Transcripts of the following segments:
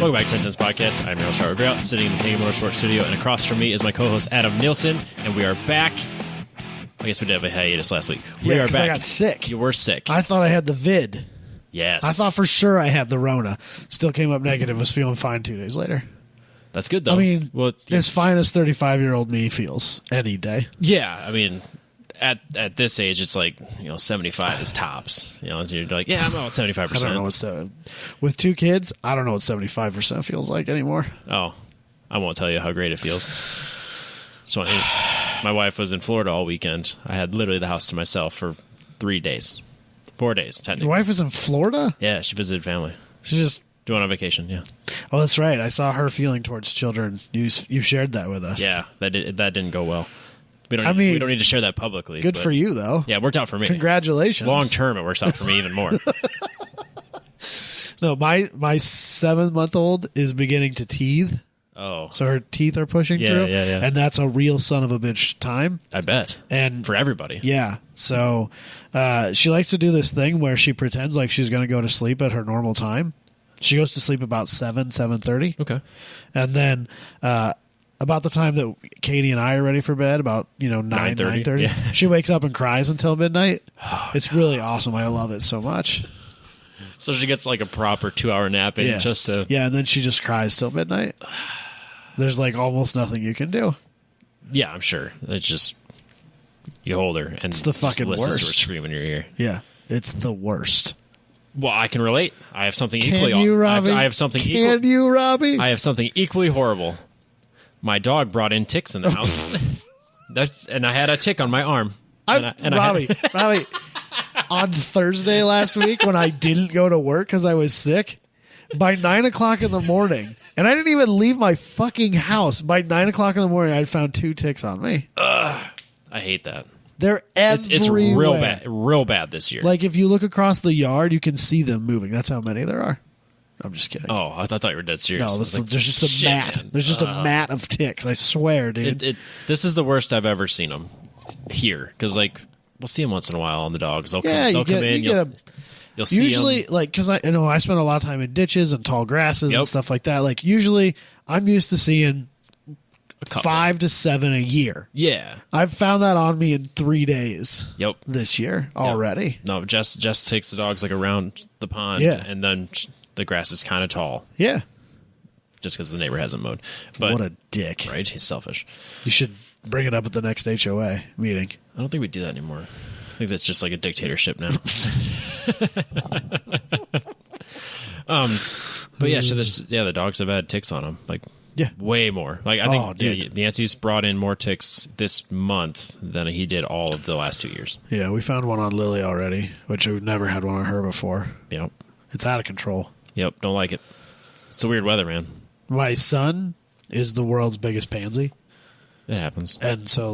Welcome back to 10 Cents Podcast. I'm your host, Robert Grail, sitting in the Canadian Motorsports Studio, and across from me is my co-host, Adam Nielsen, and we are back. I guess we did have a hiatus last week. We are back. I got sick. You were sick. I thought I had the vid. Yes. I thought for sure I had the Rona. Still came up negative. Was feeling fine 2 days later. That's good, though. I mean, well, as fine as 35-year-old me feels any day. yeah, I mean, at this age, it's like, 75 is tops. And so you're like, yeah, I'm about 75%. I don't know what's with 2 kids. I don't know what 75% feels like anymore. Oh, I won't tell you how great it feels. So my wife was in Florida all weekend. I had literally the house to myself for 3 days. 4 days, technically. Your wife is in Florida? Yeah, she visited family. She just doing on vacation, yeah. Oh, that's right. I saw her feeling towards children. You shared that with us. Yeah, that didn't go well. We don't need to share that publicly. Good for you, though. Yeah, it worked out for me. Congratulations. Long term, it works out for me even more. No, my 7-month-old is beginning to teeth. Oh. So her teeth are pushing through. Yeah. And that's a real son of a bitch time. I bet. And for everybody. Yeah. So she likes to do this thing where she pretends like she's going to go to sleep at her normal time. She goes to sleep about 7:30. Okay. And then about the time that Katie and I are ready for bed, about 9:30, yeah. she wakes up and cries until midnight. It's really awesome. I love it so much. So she gets like a proper 2-hour nap in just to... Yeah, and then she just cries till midnight. There's like almost nothing you can do. Yeah, I'm sure. It's just... You hold her and it's the fucking listen worst. to her scream in your ear. Yeah, it's the worst. Well, I can relate. I have something Can equally... you, Robbie? I have something Can you, Robbie? I have something equally horrible. My dog brought in ticks in the house. And I had a tick on my arm. Robbie, on Thursday last week when I didn't go to work because I was sick, by 9 o'clock in the morning, and I didn't even leave my fucking house, by 9 o'clock in the morning, I'd found 2 ticks on me. I hate that. They're everywhere. It's real bad this year. Like if you look across the yard, you can see them moving. That's how many there are. I'm just kidding. Oh, I thought you were dead serious. No, there's just a mat. Man. There's just a mat of ticks. I swear, dude. This is the worst I've ever seen them here. Because, we'll see them once in a while on the dogs. They'll come in. You'll see usually, them. because I spend a lot of time in ditches and tall grasses and stuff like that. Like, usually, I'm used to seeing 5 to 7 a year. Yeah. I've found that on me in 3 days. Yep. This year already. Yep. No, Jess takes the dogs around the pond. Yeah. And then the grass is kind of tall. Yeah. Just because the neighbor hasn't mowed. But, what a dick. Right? He's selfish. You should bring it up at the next HOA meeting. I don't think we do that anymore. I think that's just like a dictatorship now. But yeah, so the dogs have had ticks on them. Way more. I think Nancy's brought in more ticks this month than he did all of the last 2 years. Yeah, we found one on Lily already, which we've never had one on her before. Yep. It's out of control. Yep, don't like it. It's the weird weather, man. My son is the world's biggest pansy. It happens. And so,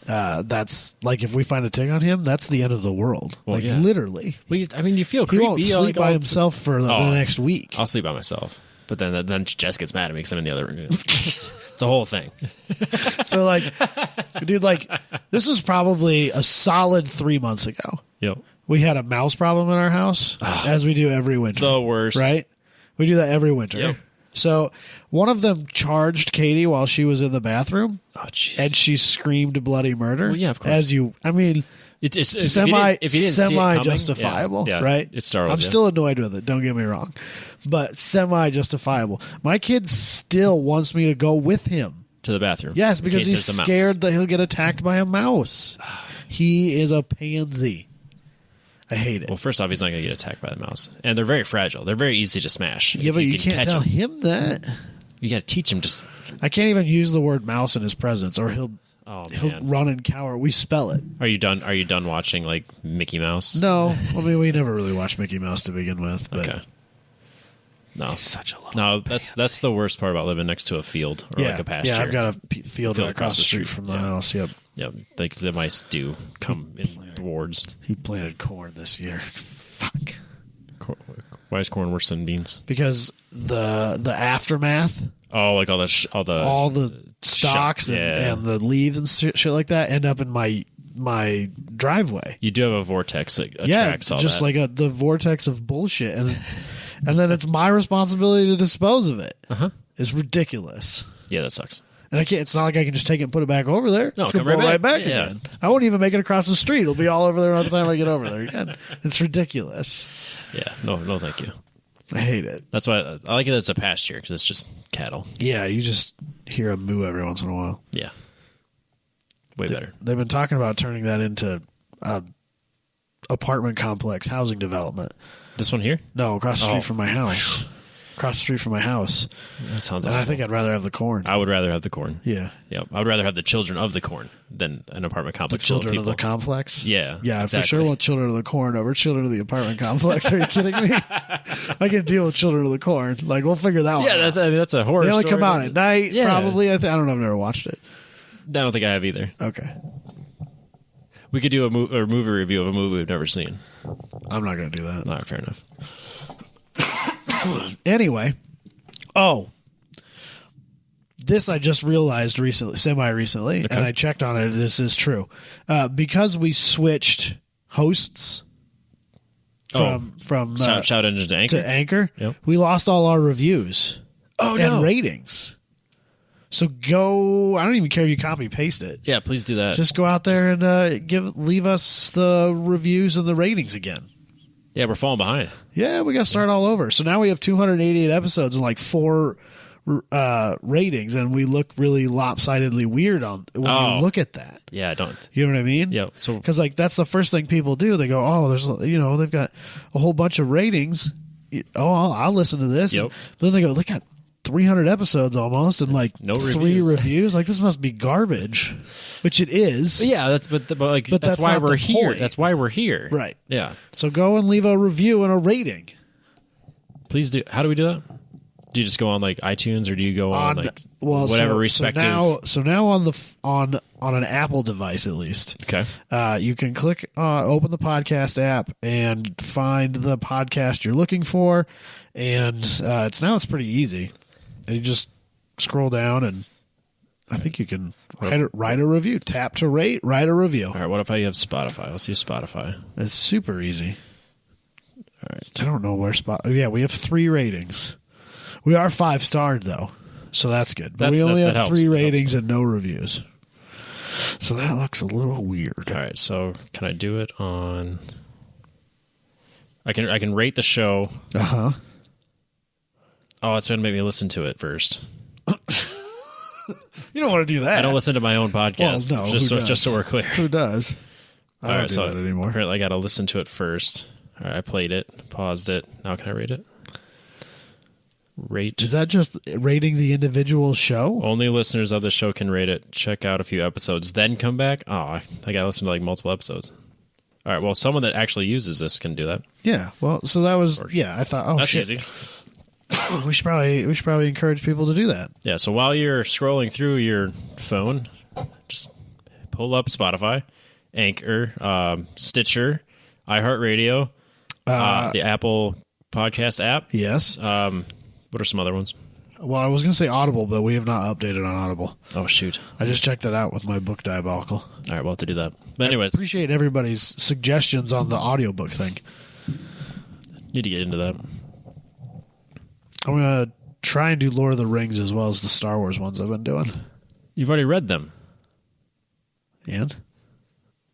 that's, if we find a tick on him, that's the end of the world. Well, literally. Well, you feel creepy. He won't sleep by himself for the next week. I'll sleep by myself. But then Jess gets mad at me because I'm in the other room. It's a whole thing. So, dude, this was probably a solid 3 months ago. Yep. We had a mouse problem in our house, as we do every winter. The worst. Right? We do that every winter. Yep. So one of them charged Katie while she was in the bathroom. Oh, jeez. And she screamed bloody murder. Well, yeah, of course. It's semi justifiable, right? It startled I'm still annoyed with it, don't get me wrong. But semi justifiable. My kid still wants me to go with him to the bathroom. Yes, because he's scared that he'll get attacked by a mouse. He is a pansy. I hate it. Well, first off, he's not going to get attacked by the mouse. And they're very fragile. They're very easy to smash. Yeah, but you can't tell him that. You got to teach him just... I can't even use the word mouse in his presence, or he'll run and cower. We spell it. Are you done watching, Mickey Mouse? No. We never really watched Mickey Mouse to begin with. But okay. No. He's such a little pansy. That's the worst part about living next to a field or a pasture. Yeah, I've got a field right across the street from the house. Yep. Yep. The mice do come in wards. He planted corn this year. Fuck. Why is corn worse than beans? Because the aftermath. Oh, all the stalks and the leaves and shit like that end up in my driveway. You do have a vortex that attracts all that. Just the vortex of bullshit. and then it's my responsibility to dispose of it. Uh-huh. It's ridiculous. Yeah, that sucks. And I can't. It's not like I can just take it and put it back over there. No, it's come gonna go right right back. back Yeah. again. I won't even make it across the street. It'll be all over there by the time I get over there again. It's ridiculous. Yeah, no, thank you. I hate it. That's why I like it. It's a pasture because it's just cattle. Yeah, you just hear a moo every once in a while. Yeah, way better. They've been talking about turning that into apartment complex housing development. This one here. No, across the street Oh. from my house. Across the street from my house. That sounds. And Awful. I think I'd rather have the corn. I would rather have the corn. Yeah. Yep. I would rather have the children of the corn than an apartment The complex. full children of the people. complex? Yeah. Yeah, I for exactly. sure want children of the corn over children of the apartment complex. Are you kidding me? I can deal with children of the corn. Like, we'll figure that one Yeah, out. that's a horror. They only story. come out at night, Yeah. probably. I don't know. I've never watched it. I don't think I have either. Okay. We could do a movie review of a movie we've never seen. I'm not going to do that. All right, fair enough. Anyway. Oh. This I just realized recently, semi-recently, and I checked on it. This is true. Because we switched hosts from Shout engine to Anchor. to Anchor, Yep. we lost all our reviews Oh and no! ratings. So go. I don't even care if you copy paste it. Yeah, please do that. Just go out there and leave us the reviews and the ratings again. Yeah, we're falling behind. Yeah, we got to start all over. So now we have 288 episodes and like 4 ratings, and we look really lopsidedly weird when Oh. you look at that. Yeah, I don't. You know what I mean? Yeah. So Because like that's the first thing people do. They go, oh, there's they've got a whole bunch of ratings. Oh, I'll listen to this. Yep. But then they go, look at 300 episodes almost, and like No 3 reviews. reviews. Like this must be garbage, which it is. yeah, that's but But that's that's why not we're the here. point. That's why we're here. Right. Yeah. So go and leave a review and a rating Please do. How do we do that? Do you just go on like iTunes, or do you go on like whatever respective? So now on the on an Apple device at least. Okay. You can click, open the podcast app and find the podcast you're looking for, and it's pretty easy. And you just scroll down, and I think you can write a review. Tap to rate, write a review. All right. What if I have Spotify? Let's use Spotify. It's super easy. All right. I don't know where Yeah, we have 3 ratings. We are 5-starred though, so that's good. But we only that have helps. 3 That ratings and no reviews. So that looks a little weird. All right. So can I do it on? I can rate the show. Uh huh. Oh, it's going to make me listen to it first. You don't want to do that. I don't listen to my own podcast. Well, no, just who so we're clear. Who does? I don't do that anymore. Apparently, I got to listen to it first. All right, I played it, paused it. Now can I rate it? Rate. Is that just rating the individual show? Only listeners of the show can rate it. Check out a few episodes, then come back. Oh, I got to listen to like multiple episodes. All right, well, someone that actually uses this can do that. Yeah. Well, so that was I thought, oh That's shit, easy. we should probably encourage people to do that. Yeah, so while you're scrolling through your phone, just pull up Spotify, Anchor, Stitcher, iHeartRadio, the Apple Podcast app. Yes. What are some other ones? Well, I was going to say Audible, but we have not updated on Audible. Oh, shoot. I just checked that out with my book Diabolical. All right, we'll have to do that. But anyways, Appreciate everybody's suggestions on the audiobook thing. need to get into that. I'm going to try and do Lord of the Rings as well as the Star Wars ones I've been doing. You've already read them. And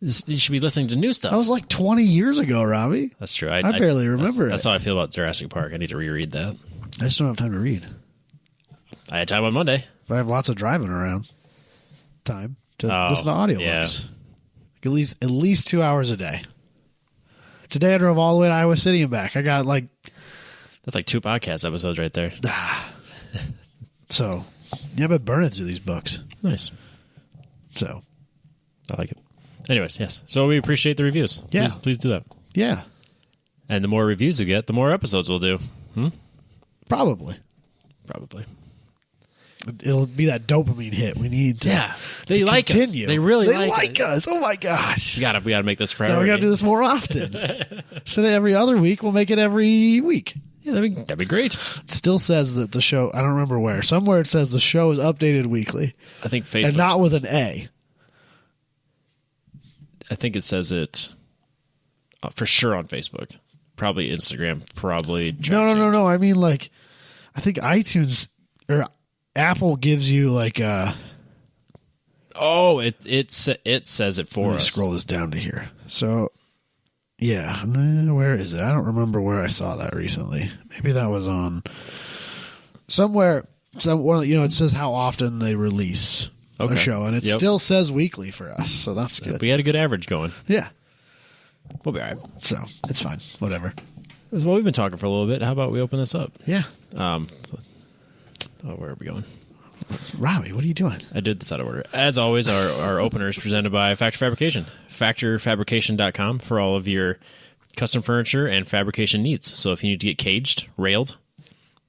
You should be listening to new stuff. that was like 20 years ago, Robbie. That's true. I barely remember That's it. how I feel about Jurassic Park. I need to reread that. I just don't have time to read. I had time on Monday. But I have lots of driving around time to listen to audiobooks. yeah. At least 2 hours a day. Today I drove all the way to Iowa City and back. I got like That's like 2 podcast episodes right there. so. Yeah, I've been burning through these books. Nice. So I like it. Anyways, yes. So we appreciate the reviews. Yeah. Please do that. yeah, And the more reviews we get, the more episodes we'll do. probably Probably. it'll be that dopamine hit we need. To, Yeah. They to like continue. us. They really like us. us. Oh my gosh! We gotta make this a priority. Now we got to do this more often. Instead of every other week, we'll make it every week. Yeah, that'd be great. It still says that the show. I don't remember where. Somewhere it says the show is updated weekly, I think Facebook. and not with an A. I think it says it for sure on Facebook. Probably Instagram. Probably. No. I mean, like, I think iTunes or Apple gives you like a. Oh, it says it for Let me us. scroll this down to here. So, yeah, where is it? I don't remember where I saw that recently. Maybe that was on somewhere. It says how often they release a show, and it still says weekly for us. So that's good. We had a good average going. Yeah. We'll be all right. So it's fine. Whatever. Well, we've been talking for a little bit. How about we open this up? Yeah. Where are we going? Robbie, what are you doing? I did this out of order. As always, our opener is presented by Factor Fabrication. FactorFabrication.com for all of your custom furniture and fabrication needs. So if you need to get caged, railed,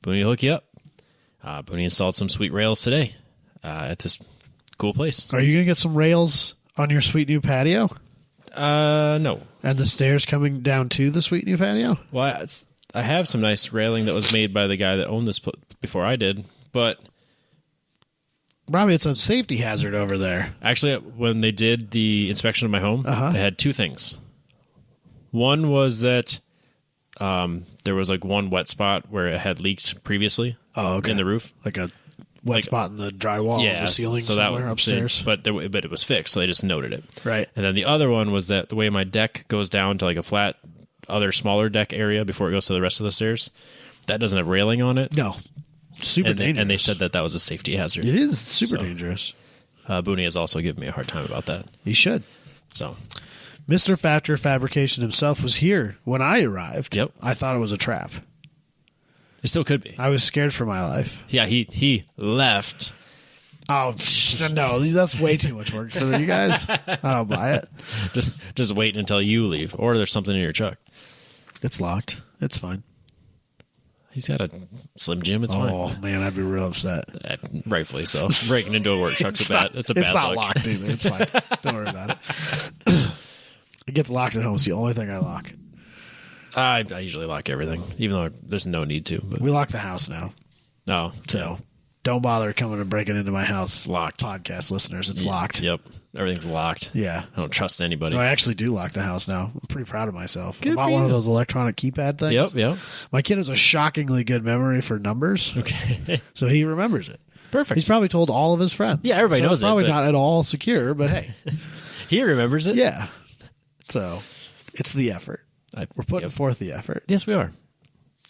Booney will hook you up. Booney installed some sweet rails today at this cool place. Are you going to get some rails on your sweet new patio? No. And the stairs coming down to the sweet new patio? Well, I have some nice railing that was made by the guy that owned this before I did, but... Robbie, it's a safety hazard over there. Actually, when they did the inspection of my home, they had two things. One was that there was like one wet spot where it had leaked previously in the roof. Like a wet spot in the drywall or the ceiling so somewhere that upstairs. But it was fixed, so they just noted it. Right. And then the other one was that the way my deck goes down to like a flat, other smaller deck area before it goes to the rest of the stairs, that doesn't have railing on it. No. Super dangerous. And they said that was a safety hazard. It is super dangerous. Booney has also given me a hard time about that. He should. So, Mr. Factor Fabrication himself was here when I arrived. Yep. I thought it was a trap. it still could be. I was scared for my life. Yeah, he left. Oh, no. That's way too much work for you guys. I don't buy it. Just wait until you leave, or there's something in your truck. It's locked. It's fine. He's got a Slim Jim. It's fine. Oh, man, I'd be real upset. Rightfully so. Breaking into a work truck's It's a bad not look. locked either. It's fine. Don't worry about it. It gets locked at home. It's the only thing I lock. I usually lock everything, even though there's no need to. But We lock the house now. no, So don't bother coming and breaking into my house. it's locked. Podcast listeners, it's locked. Yep, everything's locked. Yeah. I don't trust anybody. No, I actually do lock the house now. I'm pretty proud of myself. Good I bought for one of you. those electronic keypad things. Yep. My kid has a shockingly good memory for numbers, Okay, so he remembers it. perfect. He's probably told all of his friends. Yeah, everybody So knows it's it, probably but- not at all secure, but hey, He remembers it. yeah. So it's the effort. We're putting forth the effort. Yes, we are.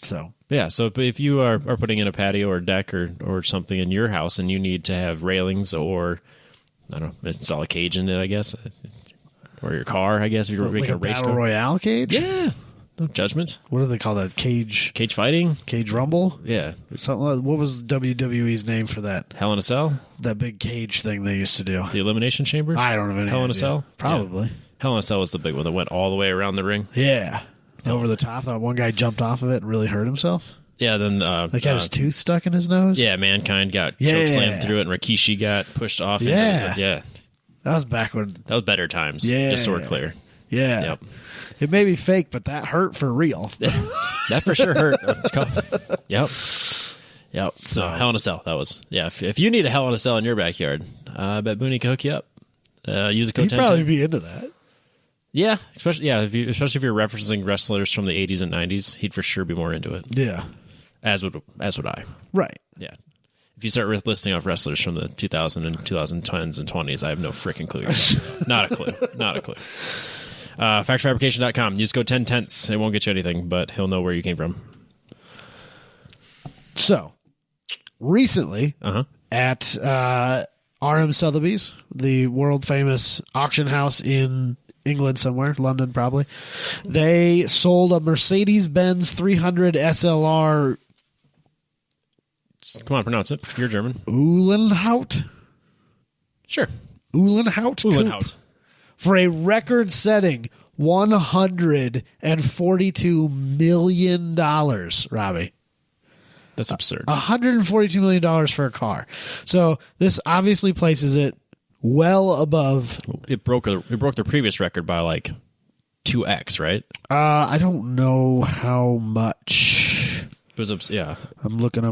So Yeah, so if you are putting in a patio or deck or something in your house and you need to have railings or, I don't know, install a cage in it, I guess, or your car, I guess, if you're like making a a race battle car. royale cage. Yeah, no judgments. What do they call that? Cage Fighting? rumble. Yeah. Something. Like, what was WWE's name for that? Hell in a Cell? That big cage thing they used to do. The Elimination Chamber? I don't have any Hell in a idea. Cell? Probably. Yeah. Hell in a Cell was the big one that went all the way around the ring. Yeah. Over the top. That one guy jumped off of it and really hurt himself. Yeah, then... Like had his tooth stuck in his nose. yeah, Mankind got Yeah. chokeslammed through it, and Rikishi got pushed off. Yeah. Yeah. That was back when. That was better times. Yeah. Just so we're clear. Yeah. Yep. It may be fake, but that hurt for real. That for sure hurt. Yep. So Hell in a Cell. That was If you need a Hell in a Cell in your backyard, I bet Booney can hook you up. Use a code. He'd 10 probably cents. be into that. Yeah, especially if you're referencing wrestlers from the 80s and 90s, he'd for sure be more into it. Yeah. As would I. Right. Yeah. If you start listing off wrestlers from the 2000 and 2010s and 20s, I have no freaking clue. Not a clue. Not a clue. Factorfabrication.com. Use code 10 tenths. It won't get you anything, but he'll know where you came from. So, recently at RM Sotheby's, the world famous auction house in England somewhere, London probably, they sold a Mercedes-Benz 300 SLR Come on, pronounce it. You're German. Uhlenhaut Sure. Coupe for a record-setting $142 million, Robbie. That's absurd. $142 million for a car. So this obviously places it well above. It broke their previous record by like 2x, right? I don't know how much. It was yeah. I'm looking. I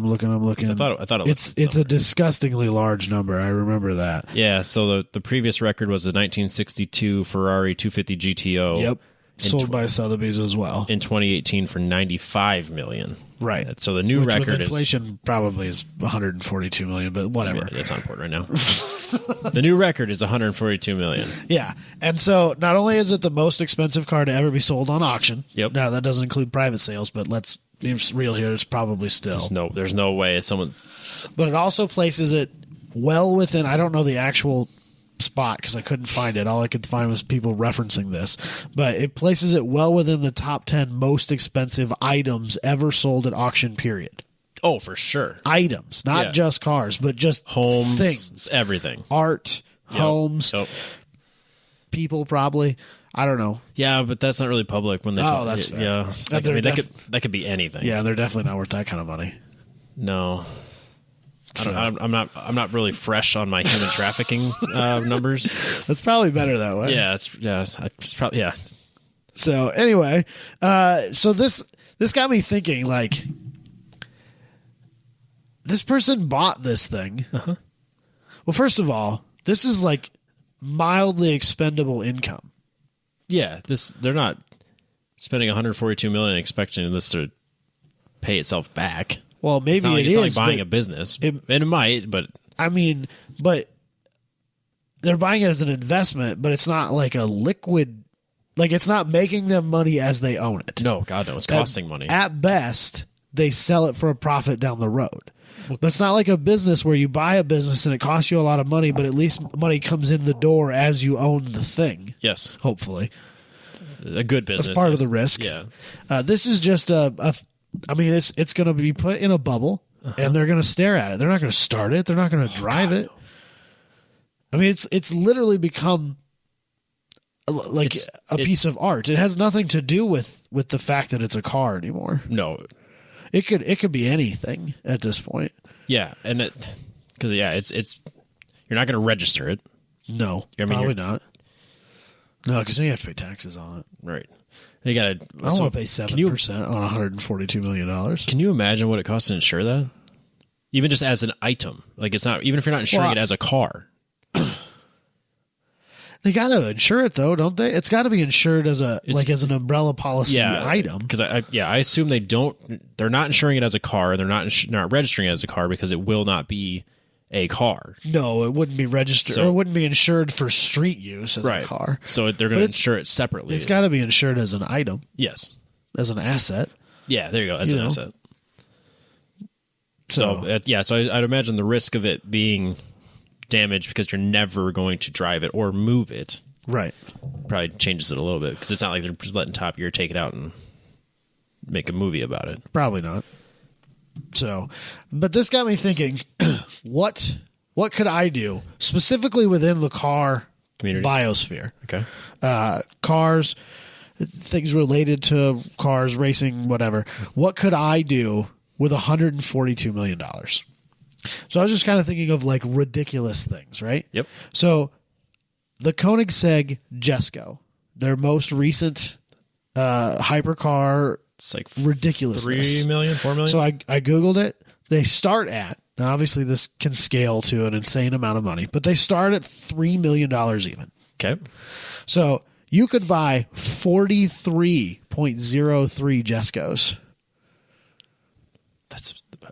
thought it it's a disgustingly large number. I remember that. Yeah, so the previous record was a 1962 Ferrari 250 GTO. Yep. sold by Sotheby's as well. in 2018 for $95 million. Right. So the new Which record with inflation probably is 142 million, but whatever. is that's not important right now. The new record is 142 million. Yeah. And so not only is it the most expensive car to ever be sold on auction. Yep. Now that doesn't include private sales, but let's be real here. It's probably still. There's no way it's someone. But it also places it well within. I don't know the actual spot because I couldn't find it. All I could find was people referencing this, but it places it well within the top 10 most expensive items ever sold at auction, period. Oh, for sure. Items, not just cars, but just Homes, things, everything. art, homes, people, probably. I don't know. Yeah, but that's not really public when they. That's fair. Yeah. Like, I mean, that could be anything. Yeah, they're definitely not worth that kind of money. No. So- I'm not really fresh on my human trafficking numbers. That's probably better that way. Yeah, it's probably So anyway, so this got me thinking, like, this person bought this thing. Uh-huh. Well, first of all, this is like mildly expendable income. Yeah, they're not spending 142 million expecting this to pay itself back. Well, maybe it's not like is buying but a business, and it might, but I mean, but they're buying it as an investment, but it's not like a liquid. Like, it's not making them money as they own it. no, God no, it's costing money. At best, they sell it for a profit down the road. But it's not like a business where you buy a business and it costs you a lot of money, but at least money comes in the door as you own the thing. Yes, Hopefully. a good business. That's part of the risk. Yeah, This is just I mean, it's going to be put in a bubble, and they're going to stare at it. They're not going to start it. They're not going to drive it. I mean, it's literally become like a piece of art. It has nothing to do with the fact that it's a car anymore. no, It could be anything at this point. yeah, and because it's you're not going to register it, No, I mean, probably not. No, because then you have to pay taxes on it. right? You got to. I don't want to pay 7% on $142 million. Can you imagine what it costs to insure that? Even just as an item, like it's not. Even if you're not insuring it as a car, They got to insure it though, don't they? It's got to be insured as as an umbrella policy item. Because I assume they don't. They're not insuring it as a car. They're not registering it as a car because it will not be a car. No, it wouldn't be registered or it wouldn't be insured for street use as a car. So they're going to insure it separately. It's got to be insured as an item, yes. as an asset. Yeah, there you go. As an asset. So I'd imagine the risk of it being damaged because you're never going to drive it or move it Right. probably changes it a little bit because it's not like they're just letting Top Gear take it out and make a movie about it. Probably not. So, but this got me thinking, what could I do specifically within the car Community. biosphere? Okay. Cars, things related to cars, racing, whatever. What could I do with $142 million? So I was just kind of thinking of like ridiculous things, right? Yep. So the Koenigsegg Jesko, their most recent hypercar, It's like ridiculousness. 3 million, 4 million. So I Googled it. They start at, now obviously this can scale to an insane amount of money, but they start at $3 million even. Okay. So you could buy 43.03 Jeskos.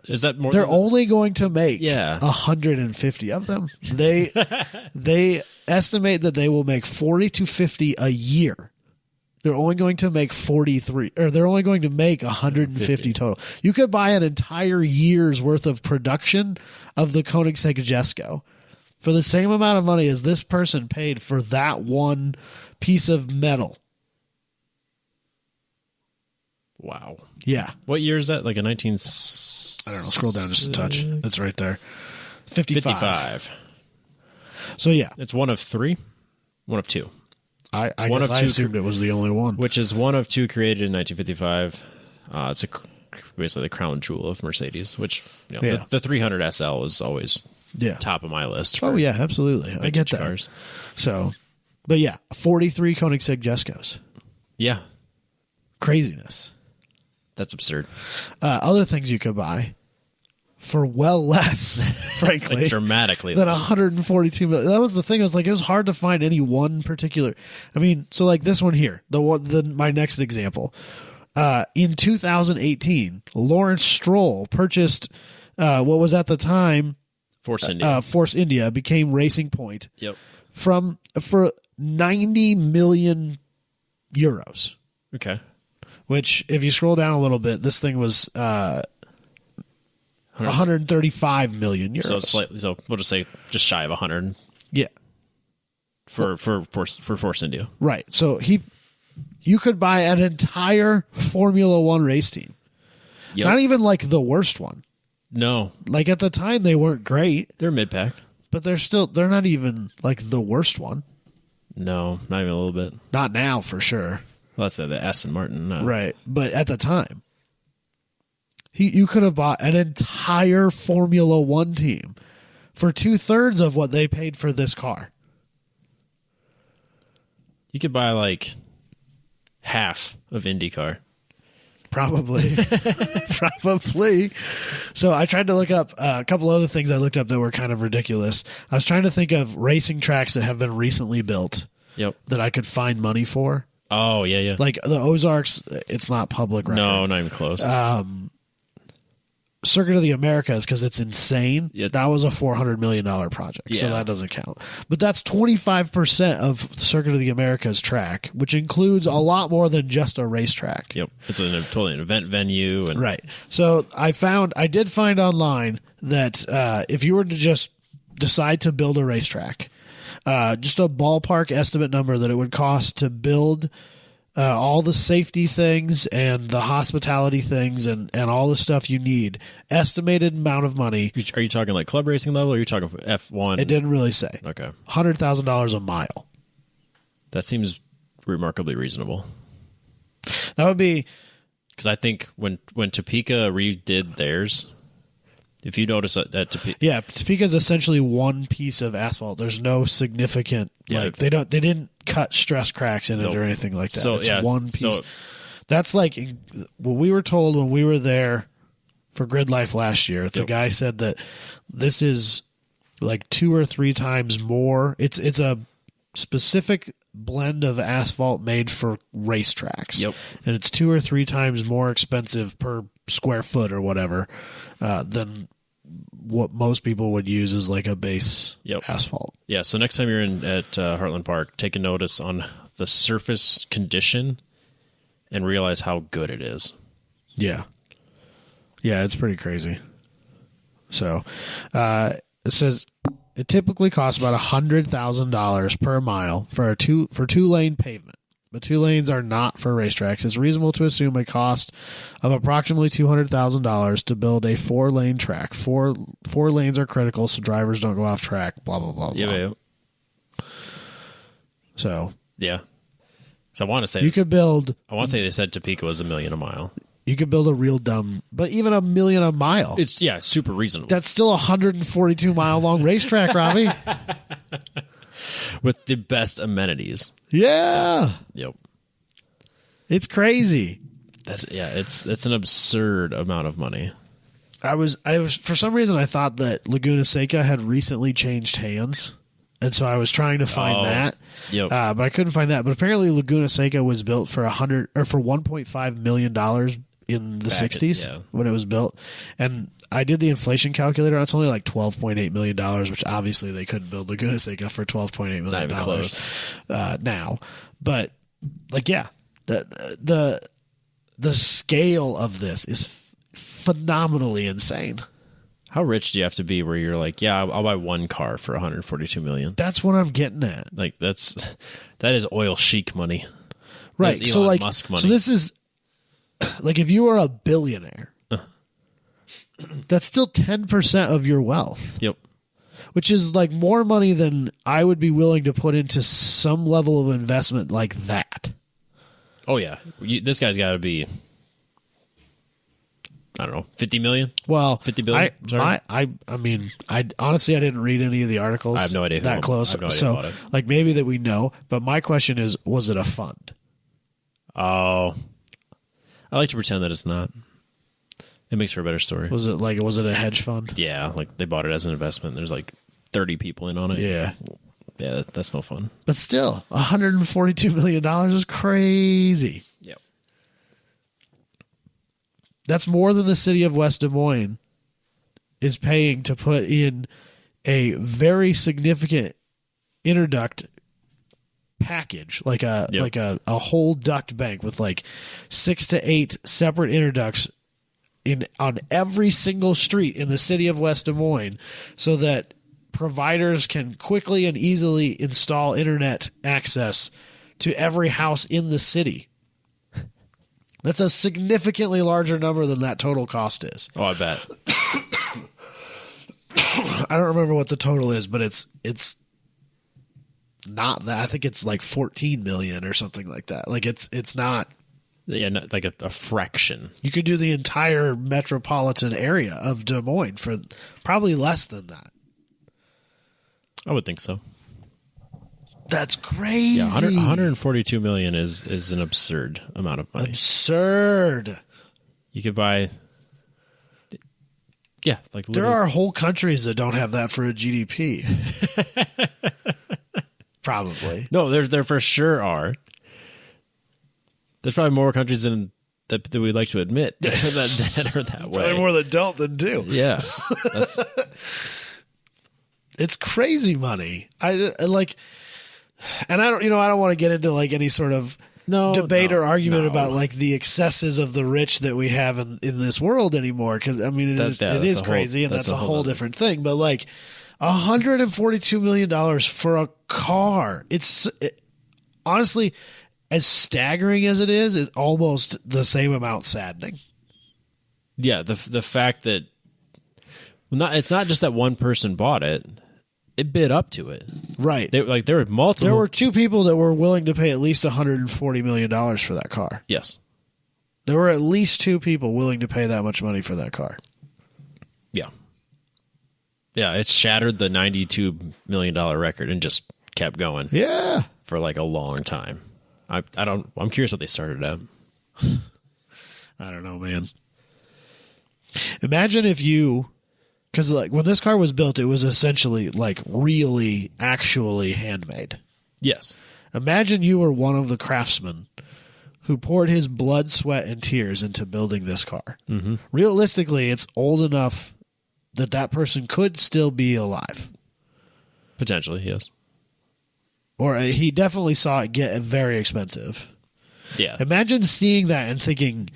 Is that more? They're only going to make 150 of them. They estimate that they will make 40 to 50 a year. They're only going to make 43, or they're only going to make 150 total. You could buy an entire year's worth of production of the Koenigsegg Jesko for the same amount of money as this person paid for that one piece of metal. Wow. Yeah. What year is that? Like a 19... I don't know. Scroll down just a touch. It's right there. 55. So yeah. It's one of three? One of two. I guess I assumed it was the only one. Which is one of two created in 1955. It's basically the crown jewel of Mercedes, which the 300 SL is always top of my list. Oh, yeah, absolutely. I get that. Cars. So, but yeah, 43 Koenigsegg Jeskos. Yeah. Craziness. That's absurd. Other things you could buy. for well less, frankly, Like dramatically than less. 142 million. That was the thing. It was hard to find any one particular. I mean, so like this one here, my next example. In 2018, Lawrence Stroll purchased what was at the time Force India. Force India, became Racing Point Yep. for 90 million euros. Okay. Which, if you scroll down a little bit, this thing was 135 million euros. So slightly. So we'll just say just shy of 100 Yeah, for Force India. right. So you could buy an entire Formula One race team. Yep. Not even like the worst one. No, Like at the time, they weren't great, they're mid pack. but they're not even like the worst one. No, not even a little bit. Not now, for sure. Well, that's the Aston Martin. No. Right. But at the time, you could have bought an entire Formula One team for 2/3 of what they paid for this car. You could buy like half of IndyCar. Probably. Probably. So I tried to look up a couple other things I looked up that were kind of ridiculous. I was trying to think of racing tracks that have been recently built Yep. that I could find money for. Oh yeah, yeah. Like the Ozarks, it's not public record. No, not even close. Circuit of the Americas, because it's insane. Yeah. That was a $400 million project, so Yeah. that doesn't count. But that's 25% of Circuit of the Americas track, which includes a lot more than just a racetrack. Yep. It's totally an event venue. And Right. So I did find online that if you were to just decide to build a racetrack, just a ballpark estimate number that it would cost to build all the safety things and the hospitality things and all the stuff you need, estimated amount of money. Are you talking like club racing level, or are you talking F1? It didn't really say. Okay. $100,000 a mile. That seems remarkably reasonable. That would be Because I think when Topeka redid theirs, if you notice that Topeka, yeah. Topeka's essentially one piece of asphalt. There's no significant Yeah. they didn't cut stress cracks in it Nope. or anything like that. So, It's yeah, one piece. so- That's like what we were told when we were there for Grid Life last year. The Yep. guy said that this is like 2 or 3 times more. It's a specific blend of asphalt made for racetracks. Yep. And it's 2 or 3 times more expensive per square foot or whatever than what most people would use as like a base Yep. asphalt. yeah. So next time you're at Heartland Park, take a notice on the surface condition and realize how good it is. Yeah. Yeah, it's pretty crazy. So it says it typically costs about $100,000 per mile for two lane pavement. But 2 lanes are not for racetracks. It's reasonable to assume a cost of approximately $200,000 to build a 4-lane track. Four lanes are critical so drivers don't go off track. Blah blah blah. Yeah. blah. Yeah. So Yeah. So I want to say you could build they said Topeka was $1 million a mile. a real dumb, but even $1 million a mile. It's super reasonable. That's still a 142 mile long racetrack, Ravi. With the best amenities. Yeah. Yep. It's crazy. It's an absurd amount of money. I was for some reason I thought that Laguna Seca had recently changed hands, and so I was trying to find that. Yep. But I couldn't find that. But apparently Laguna Seca was built for $1.5 million in the '60s yeah. when it was built, and I did the inflation calculator. It's only like $12.8 million, which obviously they couldn't build Laguna Seca for $12.8 million. Not even close. Now, but like, yeah, the scale of this is phenomenally insane. How rich do you have to be where you're like, yeah, I'll buy one car for $142 million? That's what I'm getting at. Like that is oil chic money. Right. That's So Elon like, Musk money. so this is like if you were a billionaire, that's still 10% of your wealth, Yep. which is like more money than I would be willing to put into some level of investment like that. Oh yeah. This guy's got to be, I don't know, 50 million. Well, 50 billion? Sorry. I mean, I honestly I didn't read any of the articles. I have no idea that close. I have no idea so about it. like maybe that we know, but my question is, was it a fund? Oh, I like to pretend that it's not. It makes for a better story. Was it a hedge fund? Yeah, like they bought it as an investment. There's like 30 people in on it. Yeah. Yeah, that's no fun. But still, $142 million is crazy. Yep. That's more than the city of West Des Moines is paying to put in a very significant interduct package, like a whole duct bank with like 6 to 8 separate interducts on every single street in the city of West Des Moines, so that providers can quickly and easily install internet access to every house in the city. That's a significantly larger number than that total cost is. Oh, I bet. I don't remember what the total is, but it's not that. I think it's like 14 million or something like that. Like it's not. Yeah, not like a fraction. You could do the entire metropolitan area of Des Moines for probably less than that. I would think so. That's crazy. Yeah, 142 million is an absurd amount of money. Absurd. You could buy. Yeah, like there are whole countries that don't have that for a GDP. Probably. No, there for sure are. There's probably more countries that we'd like to admit that are that way. Probably more that don't than do. Yeah, it's crazy money. I like, and I don't want to get into like any sort of debate or argument about like the excesses of the rich that we have in this world anymore. Because I mean, it is crazy, and that's a whole different thing. But like, $142 million for a car. It's honestly, as staggering as it is, it's almost the same amount saddening. Yeah, the fact that it's not just that one person bought it. It bid up to it. Right. There were multiple. There were 2 people that were willing to pay at least $140 million for that car. Yes. There were at least 2 people willing to pay that much money for that car. Yeah. Yeah, it shattered the $92 million record and just kept going. Yeah. For like a long time. I'm curious what they started at. I don't know, man. Imagine if because like when this car was built, it was essentially like really, actually handmade. Yes. Imagine you were one of the craftsmen who poured his blood, sweat, and tears into building this car. Mm-hmm. Realistically, it's old enough that person could still be alive. Potentially, yes. Or he definitely saw it get very expensive. Yeah. Imagine seeing that and thinking,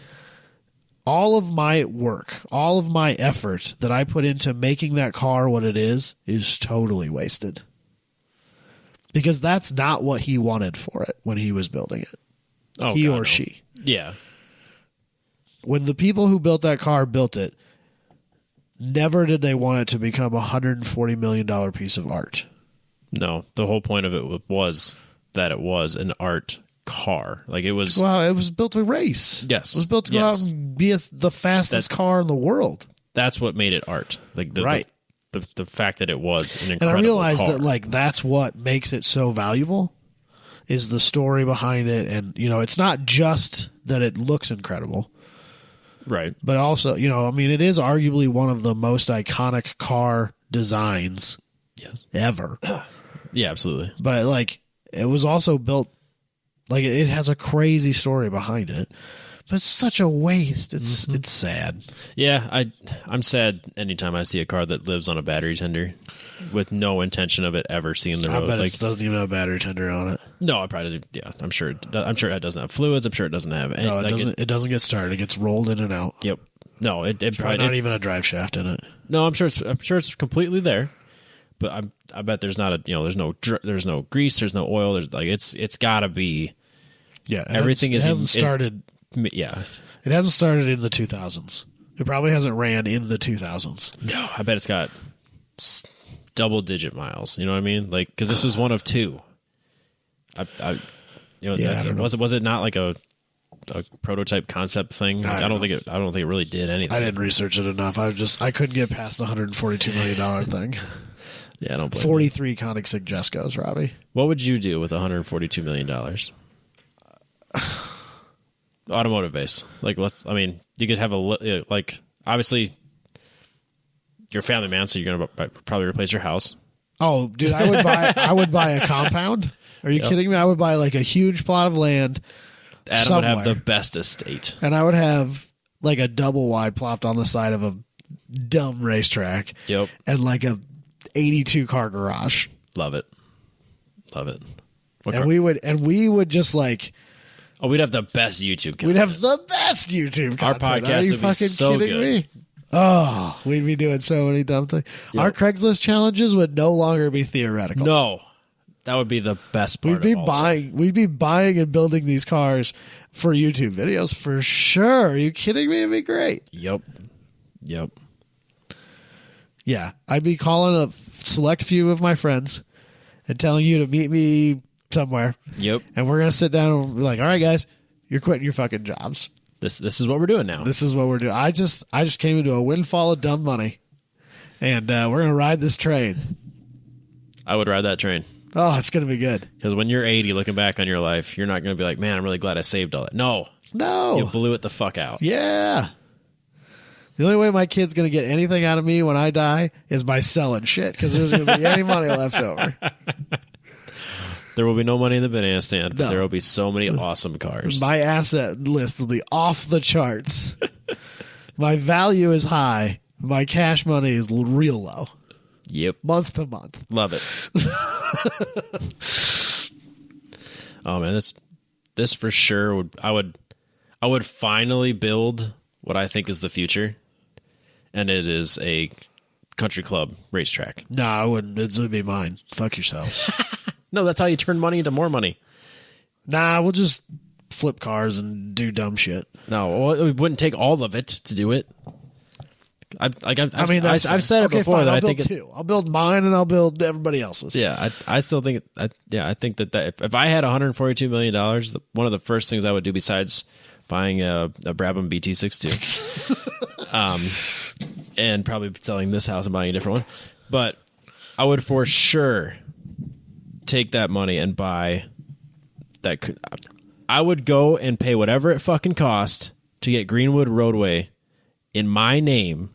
all of my work, all of my effort that I put into making that car what it is totally wasted. Because that's not what he wanted for it when he was building it. Oh, he God, or no. she. Yeah. When the people who built that car built it, never did they want it to become a $140 million piece of art. No, the whole point of it was that it was an art car. Like it was. Well, it was built to race. Yes. It was built to go out and be the fastest car in the world. That's what made it art. Like the fact that it was an incredible car. And I realized that like that's what makes it so valuable is the story behind it. And, it's not just that it looks incredible. Right. But also, it is arguably one of the most iconic car designs ever. Yeah, absolutely. But like it was also built like it has a crazy story behind it. But it's such a waste. It's sad. Yeah, I'm sad anytime I see a car that lives on a battery tender with no intention of it ever seeing the road. I bet it doesn't even have a battery tender on it. No, I probably yeah. I'm sure it doesn't have fluids. I'm sure it doesn't have any. No, it doesn't get started. It gets rolled in and out. Yep. No, it probably not even a drive shaft in it. No, I'm sure it's completely there. But I bet there's not there's no grease, there's no oil, there's like it's got to be. Yeah, everything hasn't started. Yeah, it hasn't started in the 2000s. It probably hasn't ran in the 2000s. No, I bet it's got double-digit miles. You know what I mean? Like because this was one of 2. I don't know. Was it not like a prototype concept thing? Like, I don't think it really did anything. I didn't research it enough. I couldn't get past the $142 million thing. Yeah, I don't blame 43 Koenigsegg Jescos, Robbie. What would you do with $142 million? Automotive base. Like, you could have Obviously, you're a family man, so you're going to probably replace your house. Oh, dude, I would buy a compound. Are you kidding me? I would buy like a huge plot of land. Adam somewhere, would have the best estate. and I would have like a double wide plopped on the side of a dumb racetrack. Yep. And like a 82 car garage. Love it. Love it. And we would just like, oh, we'd have the best YouTube content. we'd have the best YouTube content. Our podcast Are you would be fucking so kidding good. me? Oh, we'd be doing so many dumb things. Yep. Our Craigslist challenges would no longer be theoretical. No, that would be the best part. We'd be buying and building these cars for YouTube videos for sure. Are you kidding me? It'd be great. Yep. Yeah, I'd be calling a select few of my friends and telling you to meet me somewhere. Yep. And we're gonna sit down and be like, all right, guys, you're quitting your fucking jobs. This is what we're doing now. This is what we're doing. I just came into a windfall of dumb money, and we're gonna ride this train. I would ride that train. Oh, it's gonna be good. Because when you're 80, looking back on your life, you're not going to be like, man, I'm really glad I saved all that. No. No. You blew it the fuck out. Yeah. The only way my kid's going to get anything out of me when I die is by selling shit, because there's going to be any money left over. There will be no money in the banana stand, but No. there will be so many awesome cars. My asset list will be off the charts. My value is high. My cash money is real low. Yep. Month to month. Love it. Oh man, this for sure would I would finally build what I think is the future, and it is a country club racetrack. No, I wouldn't. It would be mine. Fuck yourselves. No, that's how you turn money into more money. Nah, we'll just flip cars and do dumb shit. No, well, it wouldn't take all of it to do it. I've That's fair. said it okay, before fine, that I'll I build think two. I'll build mine and I'll build everybody else's. yeah, I still think I think that if I had $142 million, one of the first things I would do besides buying a Brabham BT62, and probably selling this house and buying a different one, but I would for sure take that money and buy that. I would go and pay whatever it fucking cost to get Greenwood Roadway in my name.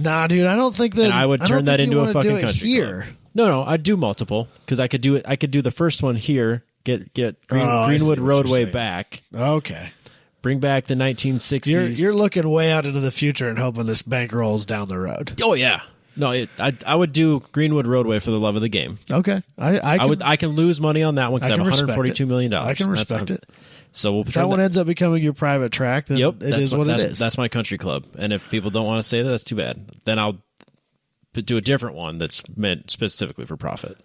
Nah, dude, I don't think that. And I would turn that into a fucking country here. club. No, I'd do multiple because I could do it. I could do the first one here. Get I see Greenwood what you're Roadway saying. back. Okay, Bring back the 1960s. you're looking way out into the future and hoping this bankrolls down the road. Oh yeah. No, I would do Greenwood Roadway for the love of the game. Okay, I can lose money on that one because I have $142 million. I can respect it. So we'll If that one ends up becoming your private track, then it is what it is. That's my country club. And if people don't want to say that, that's too bad. Then I'll do a different one that's meant specifically for profit.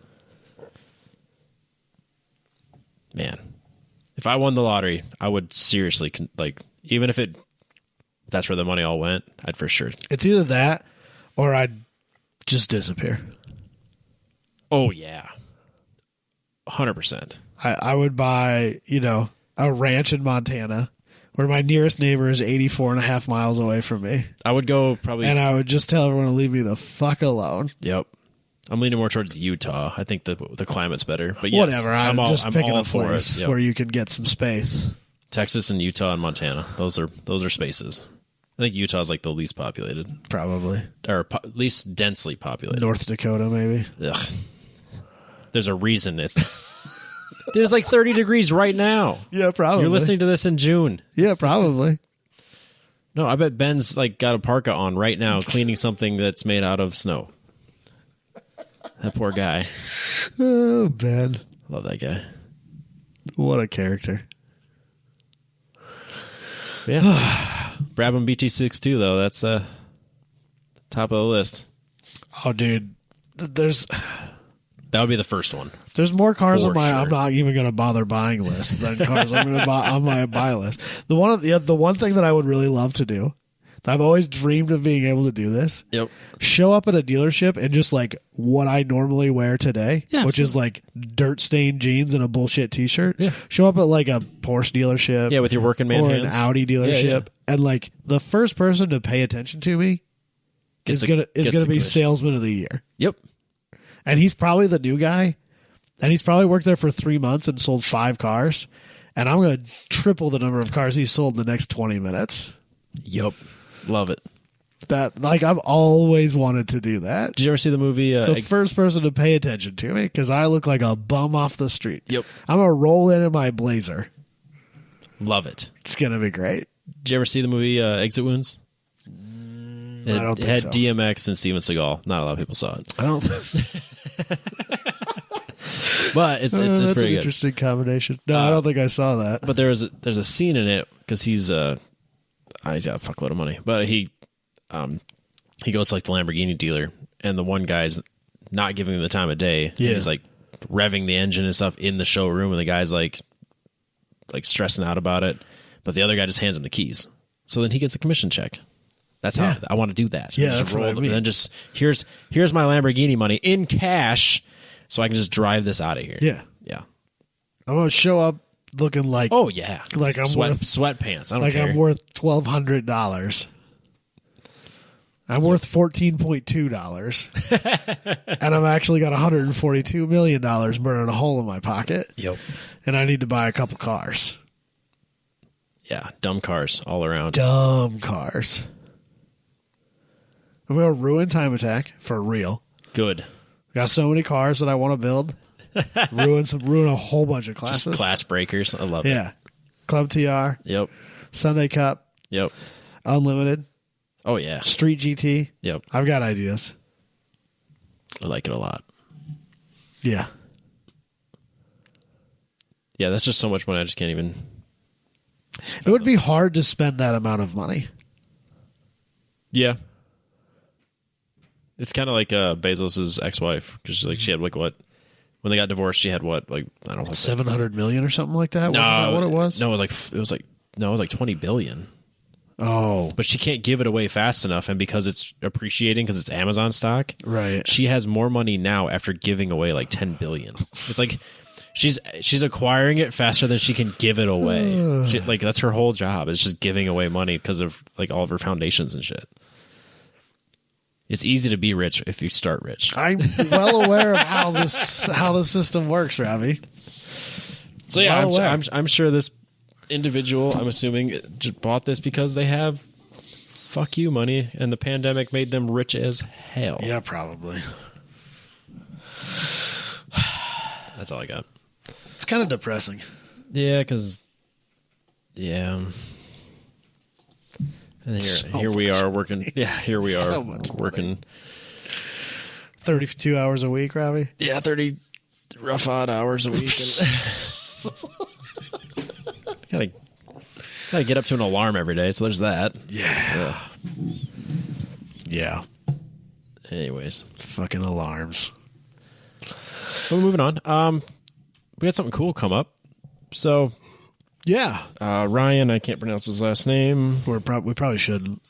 Man, if I won the lottery, I would seriously even if that's where the money all went, I'd for sure. It's either that or I'd just disappear. Oh yeah, 100%. I would buy, a ranch in Montana where my nearest neighbor is 84.5 miles away from me. I would go probably, And I would just tell everyone to leave me the fuck alone. Yep. I'm leaning more towards Utah. I think the climate's better. But yes, Whatever. I'm just picking all a for place it. Yep. where you can get some space. Texas and Utah and Montana. Those are spaces. I think Utah is like the least populated, Probably. or least densely populated. North Dakota, maybe. Ugh. There's a reason there's like 30 degrees right now. Yeah, probably. You're listening to this in June. Yeah, probably. No, I bet Ben's like got a parka on right now, cleaning something that's made out of snow. That poor guy. Oh, Ben. Love that guy. What a character. Yeah. Brabham BT62 though. That's top of the list. Oh, dude. There's That would be the first one. more cars For on my sure. I'm not even going to bother buying list than cars I'm going to buy on my buy list. The one thing that I would really love to do, I've always dreamed of being able to do this. Yep. Show up at a dealership and just like what I normally wear today, Yeah, which is like dirt stained jeans and a bullshit t-shirt. Yeah. Show up at like a Porsche dealership, Yeah, with your working man or hands. an Audi dealership, Yeah, yeah. and like the first person to pay attention to me Gets is the- gonna gets the be commission. salesman of the year. Yep. And he's probably the new guy. And he's probably worked there for 3 months and sold 5 cars. And I'm going to triple the number of cars he's sold in the next 20 minutes. Yep. Love it. That, like, I've always wanted to do that. Did you ever see the movie? The first person to pay attention to me, because I look like a bum off the street. Yep. I'm going to roll in my blazer. Love it. It's going to be great. Did you ever see the movie Exit Wounds? I don't think it had so. DMX and Steven Seagal. Not a lot of people saw it. I don't. But it's That's pretty an good. interesting combination. No, I don't think I saw that. But there's a scene in it because he's got a fuckload of money. But he goes to like the Lamborghini dealer, and the one guy's not giving him the time of day. Yeah. He's like revving the engine and stuff in the showroom, and the guy's like stressing out about it. But the other guy just hands him the keys. So then he gets a commission check. That's how I want to do that. Yeah, just that's what I mean. And then just here's my Lamborghini money in cash, so I can just drive this out of here. Yeah. Yeah. I'm going to show up looking like Oh yeah. Like I'm worth sweatpants. I don't like care. I'm worth $1,200. I'm worth $14.2, and I'm actually got $142 million burning a hole in my pocket. Yep. And I need to buy a couple cars. Yeah. Dumb cars all around. Dumb cars. I'm going to ruin Time Attack for real. Good. Got so many cars that I want to build. ruin a whole bunch of classes. Just class breakers. I love it. Yeah. Club TR, Yep. Sunday Cup, Yep. Unlimited, Oh yeah. Street GT. Yep. I've got ideas. I like it a lot. Yeah. Yeah, that's just so much money. I just can't even. It would be hard to spend that amount of money. Yeah. It's kind of like Bezos's ex-wife, because like she had like what, when they got divorced, she had what, like I don't know, 700 million or something like that. Wasn't that what it was? No, it was like 20 billion. Oh, But she can't give it away fast enough, and because it's appreciating, because it's Amazon stock, right. she has more money now after giving away like 10 billion. It's like she's acquiring it faster than she can give it away. Like that's her whole job, is just giving away money because of like all of her foundations and shit. It's easy to be rich if you start rich. I'm well aware of how the system works, Ravi. So yeah, Well aware. I'm sure this individual, I'm assuming, just bought this because they have fuck you money, and the pandemic made them rich as hell. Yeah, probably. That's all I got. It's kind of depressing. Yeah, because and here we are working. Yeah, here we are So much working. 32 hours a week, Ravi. Yeah, 30 rough odd hours a week. And gotta get up to an alarm every day. So there's that. Yeah. Yeah. Anyways, Fucking alarms. well, moving on. We had something cool come up. So Yeah. Ryan, I can't pronounce his last name. We probably shouldn't.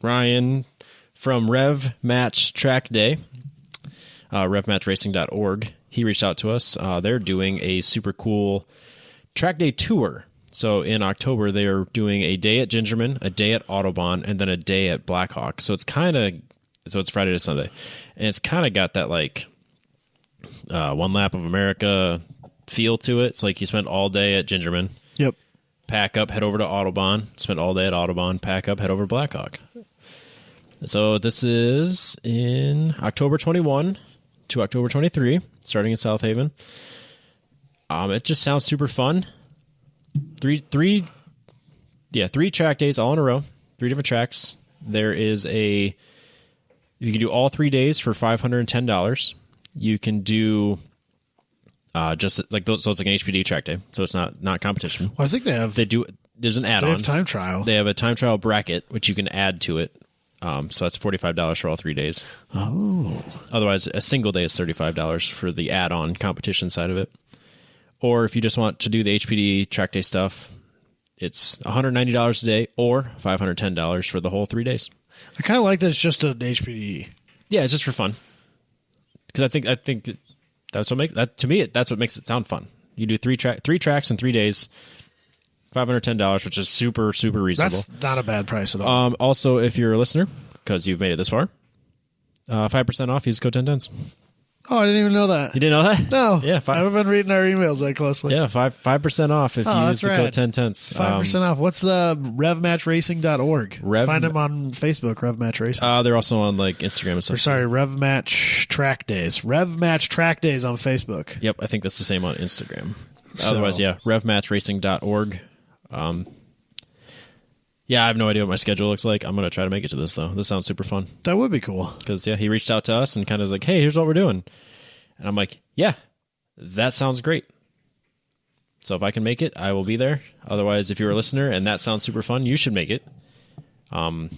Ryan from Rev Match Track Day, revmatchracing.org. He reached out to us. They're doing a super cool track day tour. So in October, they are doing a day at Gingerman, a day at Autobahn, and then a day at Blackhawk. So it's Friday to Sunday. And it's kind of got that like one lap of America feel to it. It's like you spend all day at Gingerman, Yep. pack up, head over to Autobahn, spend all day at Autobahn, pack up, head over to Blackhawk. So this is in October 21 to October 23, starting in South Haven. It just sounds super fun. Three track days all in a row, 3 different tracks. You can do all 3 days for $510. You can do just like those, so it's like an HPD track day, so it's not competition. Well, I think there's an they add-on. have time trial. They have a time trial bracket, which you can add to it. So that's $45 for all 3 days. Oh. Otherwise, a single day is $35 for the add-on competition side of it. Or if you just want to do the HPD track day stuff, it's $190 a day or $510 for the whole 3 days. I kind of like that it's just an HPDE. Yeah, it's just for fun. Because I think that's what makes that, to me. That's what makes it sound fun. You do three tracks in 3 days, $510, which is super super reasonable. That's not a bad price at all. Also, if you're a listener, because you've made it this far, 5% off. Use code 1010s. Oh, I didn't even know that. You didn't know that? No. Yeah, I haven't been reading our emails that closely. Yeah, 5% off if you use the code 10tenths. 5% off. What's the revmatchracing.org? Find them on Facebook, Revmatch Racing. They're also on like Instagram and stuff. Revmatch Track Days. Revmatch Track Days on Facebook. Yep, I think that's the same on Instagram. So, Otherwise, yeah, revmatchracing.org. Yeah, I have no idea what my schedule looks like. I'm going to try to make it to this, though. This sounds super fun. That would be cool. Because, yeah, he reached out to us and kind of was like, hey, here's what we're doing. And I'm like, yeah, that sounds great. So if I can make it, I will be there. Otherwise, if you're a listener and that sounds super fun, you should make it. And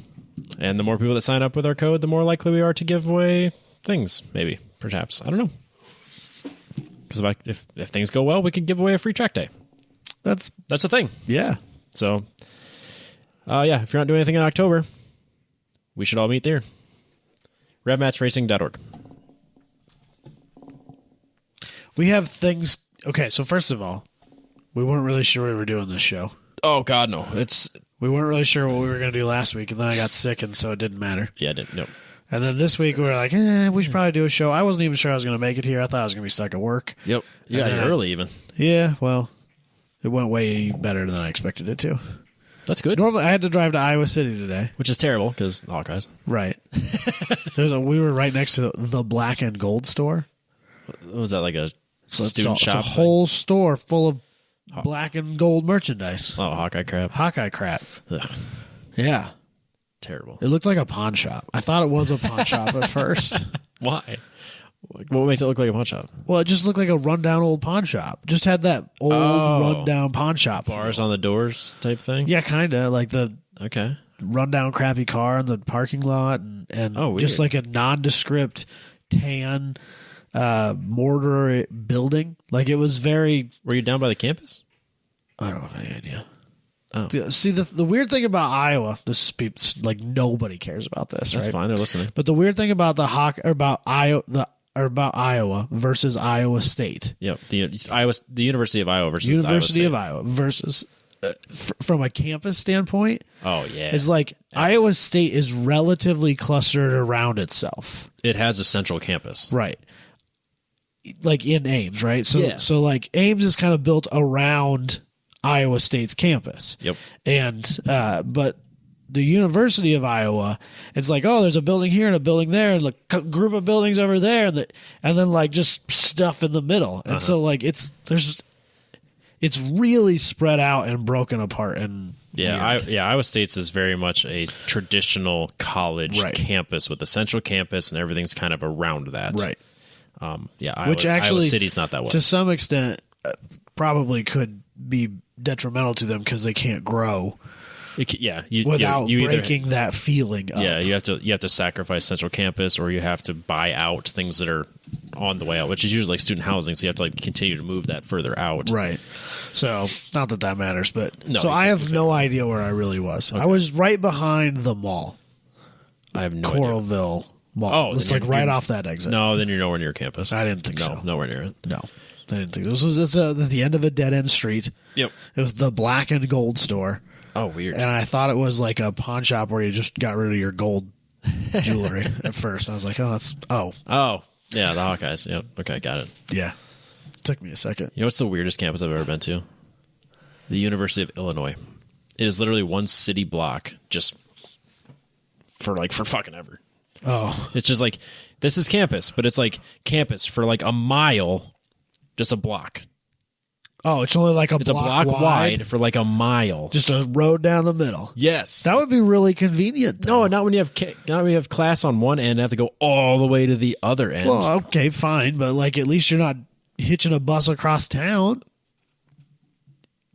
the more people that sign up with our code, the more likely we are to give away things, maybe, perhaps. I don't know. Because if things go well, we could give away a free track day. That's a thing. Yeah. So... yeah, if you're not doing anything in October, we should all meet there. RevMatchRacing.org. We have things... Okay, so first of all, we weren't really sure we were doing this show. Oh, God, no. We weren't really sure what we were going to do last week, and then I got sick, and so it didn't matter. Yeah, I didn't. No. And then this week, we were like, we should probably do a show. I wasn't even sure I was going to make it here. I thought I was going to be stuck at work. Yep. You got here early, even. Yeah, well, it went way better than I expected it to. That's good. Normally, I had to drive to Iowa City today. Which is terrible, because the Hawkeyes. Right. We were right next to the Black and Gold store. Was that like a student shop? It's a whole store full of black and gold merchandise. Oh, Hawkeye crap. Hawkeye crap. Ugh. Yeah. Terrible. It looked like a pawn shop. I thought it was a pawn shop at first. Why? What makes it look like a pawn shop? Well, it just looked like a rundown old pawn shop. Just had that old rundown pawn shop. Bars feel. on the doors type thing? Yeah, kind of. Like the okay. rundown crappy car in the parking lot and just like a nondescript tan mortar building. Like it was very... Were you down by the campus? I don't have any idea. Oh. See, the weird thing about Iowa, this is like nobody cares about this. That's right? fine. They're listening. But the weird thing about about Iowa versus Iowa State. Yep. The University of Iowa versus University of Iowa Iowa versus from a campus standpoint. Oh yeah. It's like Iowa State is relatively clustered around itself. It has a central campus. Right. Like in Ames, right? So yeah. So like Ames is kind of built around Iowa State's campus. Yep. And but the University of Iowa, it's like, oh, there's a building here and a building there and like a group of buildings over there and then like just stuff in the middle. And so like it's really spread out and broken apart and Iowa State's is very much a traditional college campus with a central campus and everything's kind of around that. Right. Which actually Iowa City's not that way. To some extent probably could be detrimental to them because they can't grow without breaking that feeling up. Yeah, you have to sacrifice central campus or you have to buy out things that are on the way out, which is usually like student housing, so you have to like continue to move that further out. Right. So not that matters, but I have no idea where I really was. Okay. I was right behind the mall. I have no Coralville idea. Mall. Oh, it's like right off that exit. No, then you're nowhere near campus. I didn't think so. Nowhere near it. No. I didn't think this was at the end of a dead end street. Yep. It was the Black and Gold store. Oh, weird. And I thought it was like a pawn shop where you just got rid of your gold jewelry at first. I was like, oh, yeah, the Hawkeyes. Yep. Okay, got it. Yeah. Took me a second. You know what's the weirdest campus I've ever been to? The University of Illinois. It is literally one city block just for fucking ever. Oh. It's just like, this is campus, but it's like campus for like a mile, just a block. Oh, it's only like it's block a block wide for like a mile. Just a road down the middle. Yes. That would be really convenient, though. No, not when you have class on one end and have to go all the way to the other end. Well, okay, fine, but like at least you're not hitching a bus across town.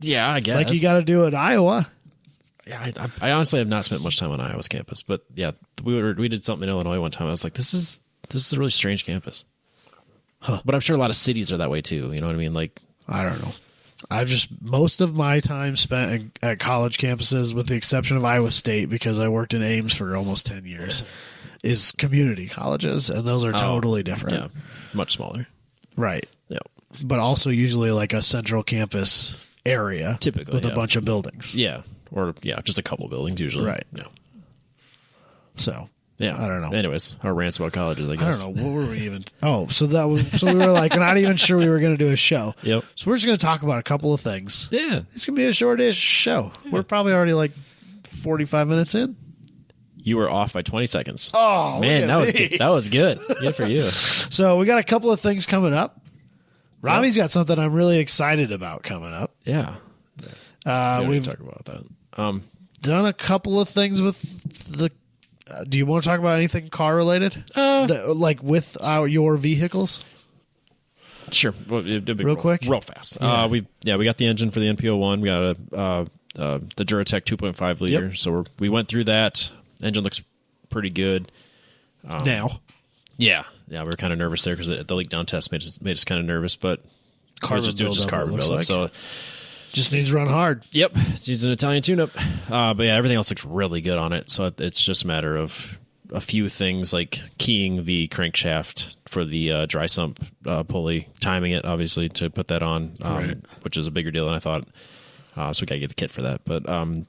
Yeah, I guess. Like you got to do at Iowa. Yeah, I honestly have not spent much time on Iowa's campus, but yeah, we did something in Illinois one time. I was like, this is a really strange campus. Huh. But I'm sure a lot of cities are that way too. You know what I mean? Like, I don't know. I've just most of my time spent at college campuses, with the exception of Iowa State, because I worked in Ames for almost 10 years, is community colleges, and those are totally different. Yeah, much smaller. Right. Yeah. But also usually like a central campus area, typically with a bunch of buildings. Yeah. Or just a couple buildings usually. Right. Yeah. So Yeah. I don't know. Anyways, our rants about colleges, I guess. I don't know. What were we even? Oh, so we were like not even sure we were going to do a show. Yep. So we're just going to talk about a couple of things. Yeah. It's going to be a short-ish show. Yeah. We're probably already like 45 minutes in. You were off by 20 seconds. Oh, man, that was good. That was good. Good for you. So we got a couple of things coming up. Rami's got something I'm really excited about coming up. Yeah. We've talk about that. Done a couple of things with the. Do you want to talk about anything car related? Like with your vehicles? Sure. Well, it'd be real quick, real fast. Yeah. We got the engine for the NPO1. We got the Duratec 2.5 liter. Yep. So we went through that. Engine looks pretty good. Now. Yeah, we were kind of nervous there because the leak down test made us kind of nervous, but Carbon it was just carbon buildup. Like. So just needs to run hard. Yep, it's using an Italian tune-up. But yeah, everything else looks really good on it. So it's just a matter of a few things like keying the crankshaft for the dry sump pulley, timing it obviously to put that on, which is a bigger deal than I thought. So we gotta get the kit for that. But other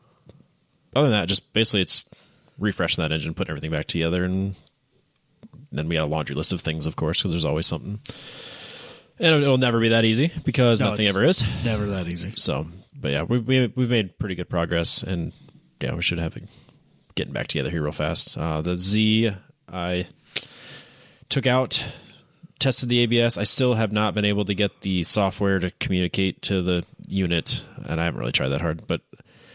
than that, just basically it's refreshing that engine, putting everything back together, and then we got a laundry list of things, of course, because there's always something. And it'll never be that easy because nothing ever is. Never that easy. So, but yeah, we've made pretty good progress, and yeah, we should have it getting back together here real fast. The Z, I took out, tested the ABS. I still have not been able to get the software to communicate to the unit, and I haven't really tried that hard. But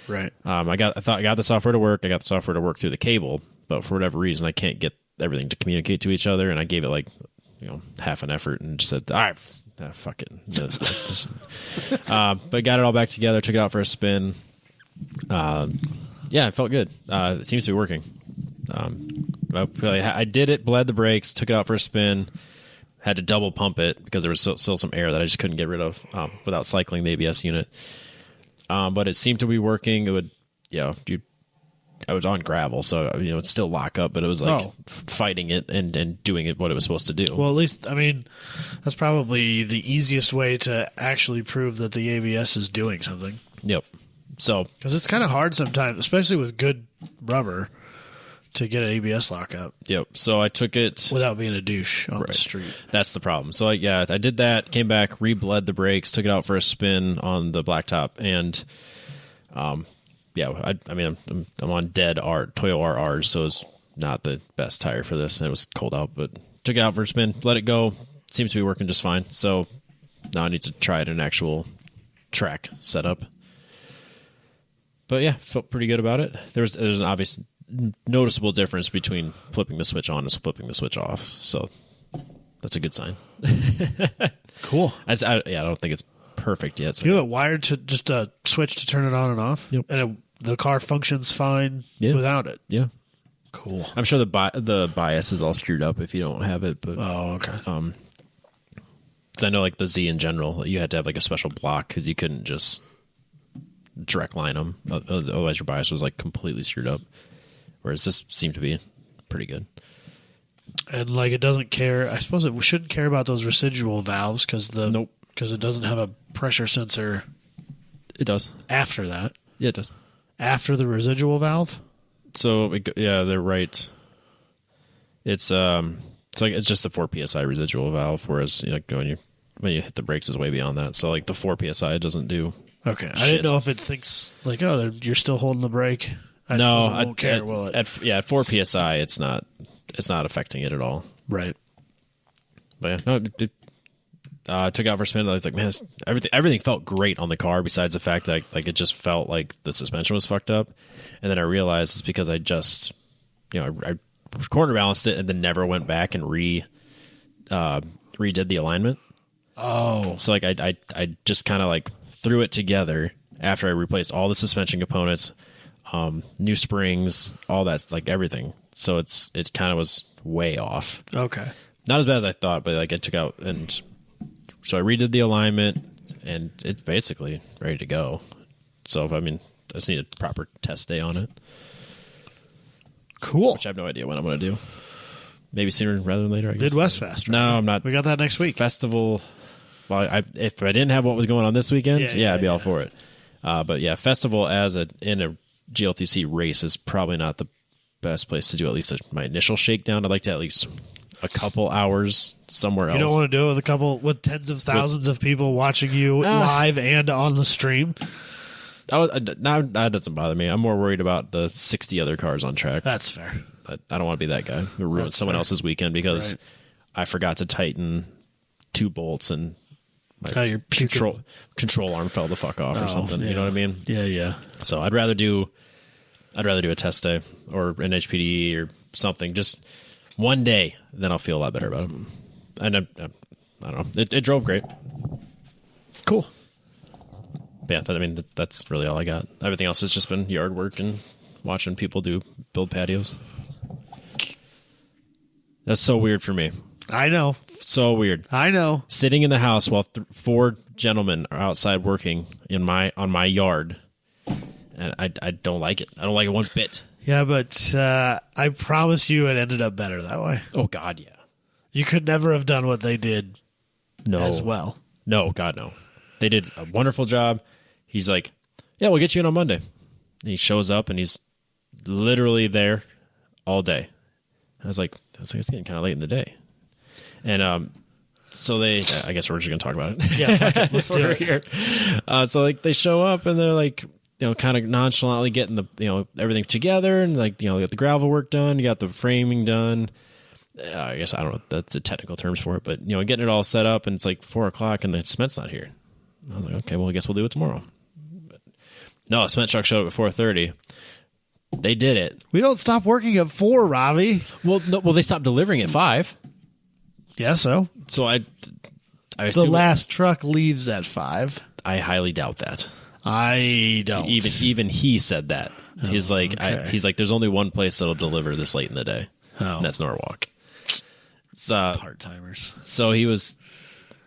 right, I got the software to work. I got the software to work through the cable, but for whatever reason, I can't get everything to communicate to each other, and I gave it like half an effort and just said, all right, fuck it. But got it all back together, took it out for a spin. Yeah, it felt good. It seems to be working. I did it, bled the brakes, took it out for a spin, had to double pump it because there was still some air that I just couldn't get rid of without cycling the ABS unit. But it seemed to be working. It would, I was on gravel, so it'd still lock up, but it was like fighting it and doing it what it was supposed to do. Well, at least, that's probably the easiest way to actually prove that the ABS is doing something. Yep. So, because it's kind of hard sometimes, especially with good rubber, to get an ABS lockup. Yep. So I took it without being a douche on the street. That's the problem. So I did that. Came back, re-bled the brakes, took it out for a spin on the blacktop, and I'm on dead Toyo RRs, so it's not the best tire for this. And it was cold out, but took it out for a spin, let it go. Seems to be working just fine. So now I need to try it in an actual track setup. But yeah, felt pretty good about it. There's an obvious noticeable difference between flipping the switch on and flipping the switch off. So that's a good sign. Cool. I don't think it's perfect yet. So. You have it wired to just a switch to turn it on and off? Yep. And the car functions fine without it? Yeah. Cool. I'm sure the bias is all screwed up if you don't have it. But okay. 'cause I know like the Z in general, you had to have like a special block because you couldn't just direct line them. Otherwise your bias was like completely screwed up. Whereas this seemed to be pretty good. And like it doesn't care. I suppose it shouldn't care about those residual valves because it doesn't have a pressure sensor. It does. After that. Yeah, it does. After the residual valve? So they're right. It's it's just a 4 psi residual valve, whereas when you hit the brakes is way beyond that. So like the 4 psi doesn't do. Okay, I didn't know if it thinks like you're still holding the brake. I suppose it won't care, will it? At 4 psi, it's not affecting it at all. Right. But yeah, no. I took it out for a spin. I was like, man, everything felt great on the car. Besides the fact that it just felt like the suspension was fucked up, and then I realized it's because I just I corner balanced it and then never went back and redid the alignment. Oh, so like I just kind of like threw it together after I replaced all the suspension components, new springs, all that, like everything. So it kind of was way off. Okay, not as bad as I thought, but like I took out and. So I redid the alignment, and it's basically ready to go. So, I just need a proper test day on it. Cool. Which I have no idea when I'm going to do. Maybe sooner rather than later, I guess. Midwest Fest, right? No, I'm not. We got that next week. Festival. Well, if I didn't have what was going on this weekend, I'd be all for it. But yeah, festival in a GLTC race is probably not the best place to do at least my initial shakedown. I'd like to at least a couple hours somewhere else. You don't want to do it with tens of thousands of people watching you live and on the stream? Now that doesn't bother me. I'm more worried about the 60 other cars on track. That's fair. I don't want to be that guy who ruins someone else's weekend because I forgot to tighten 2 bolts and my your control arm fell the fuck off or something. Yeah. You know what I mean? Yeah. So I'd rather do a test day or an HPD or something. Just one day, then I'll feel a lot better about it. And I don't know. It drove great. Cool. But yeah, that's really all I got. Everything else has just been yard work and watching people build patios. That's so weird for me. I know. So weird. I know. Sitting in the house while 4 gentlemen are outside working on my yard, and I don't like it. I don't like it one bit. Yeah, but I promise you it ended up better that way. Oh, God, yeah. You could never have done what they did as well. No, God, no. They did a wonderful job. He's like, yeah, we'll get you in on Monday. And he shows up, and he's literally there all day. I was like, it's getting kind of late in the day. And so I guess we're just going to talk about it. Yeah, fuck it. Let's do it. Here. So like they show up, and they're like, kind of nonchalantly getting the, everything together, and like, they got the gravel work done, you got the framing done. I guess I don't know that's the technical terms for it, but getting it all set up, and it's like 4:00 and the cement's not here. I was like, okay, well, I guess we'll do it tomorrow. But no, a cement truck showed up at 4:30. They did it. We don't stop working at 4, Robbie. Well, they stopped delivering at 5. Yeah, so I the assume last truck leaves at 5. I highly doubt that. I don't. Even he said that. He's like, okay. There's only one place that'll deliver this late in the day, and that's Norwalk. Part timers. So he was.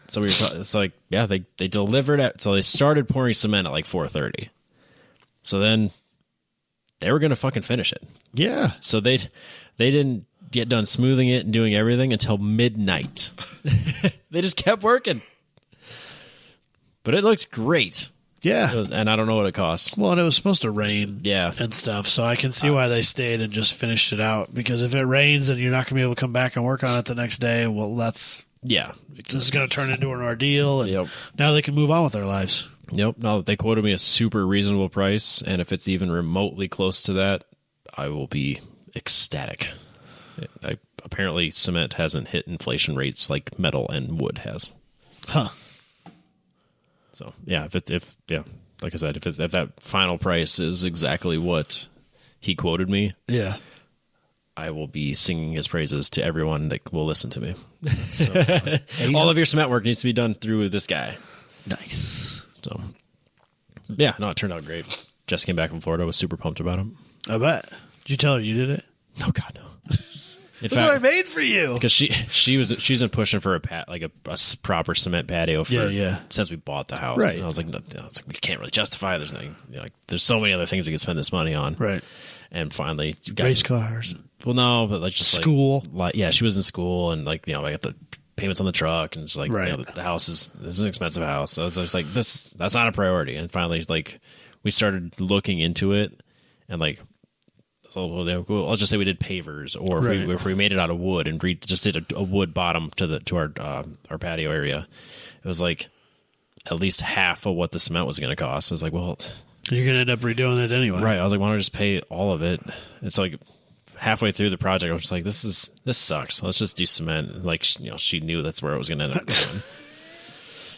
So we were talking. It's like, yeah, they delivered it. So they started pouring cement at like 4:30. So then they were gonna fucking finish it. Yeah. So they didn't get done smoothing it and doing everything until midnight. They just kept working, but it looks great. Yeah. And I don't know what it costs. Well, and it was supposed to rain Yeah. and stuff, so I can see why they stayed and just finished it out. Because if it rains and you're not going to be able to come back and work on it the next day, well, this is going to turn into an ordeal, and now they can move on with their lives. Yep. No, they quoted me a super reasonable price, and if it's even remotely close to that, I will be ecstatic. Apparently, cement hasn't hit inflation rates like metal and wood has. Huh. So yeah, if like I said, if that final price is exactly what he quoted me, Yeah. I will be singing his praises to everyone that will listen to me. So fun. All of your cement work needs to be done through this guy. Nice. So yeah, no, it turned out great. Jess came back from Florida, was super pumped about him. I bet. Did you tell her you did it? No, God, no. In Look what I made for you. because she's been pushing for a proper cement patio since we bought the house. Right. And I was like, we can't really justify. There's nothing, there's so many other things we could spend this money on. Right. And finally, Race cars. Well, no, but like just School. Yeah, she was in school, and I got the payments on the truck, and it's like Right. the house this is an expensive house. So I was just like, that's not a priority. And finally, we started looking into it, and well, I'll just say we did pavers, or if we made it out of wood and just did a wood bottom to our patio area, it was like at least half of what the cement was going to cost. I was like, well, You're going to end up redoing it anyway. right. I was like, why don't I just pay all of it? It's like halfway through the project, I was just like, this sucks. Let's just do cement. Like, she knew that's where it was going to end up going.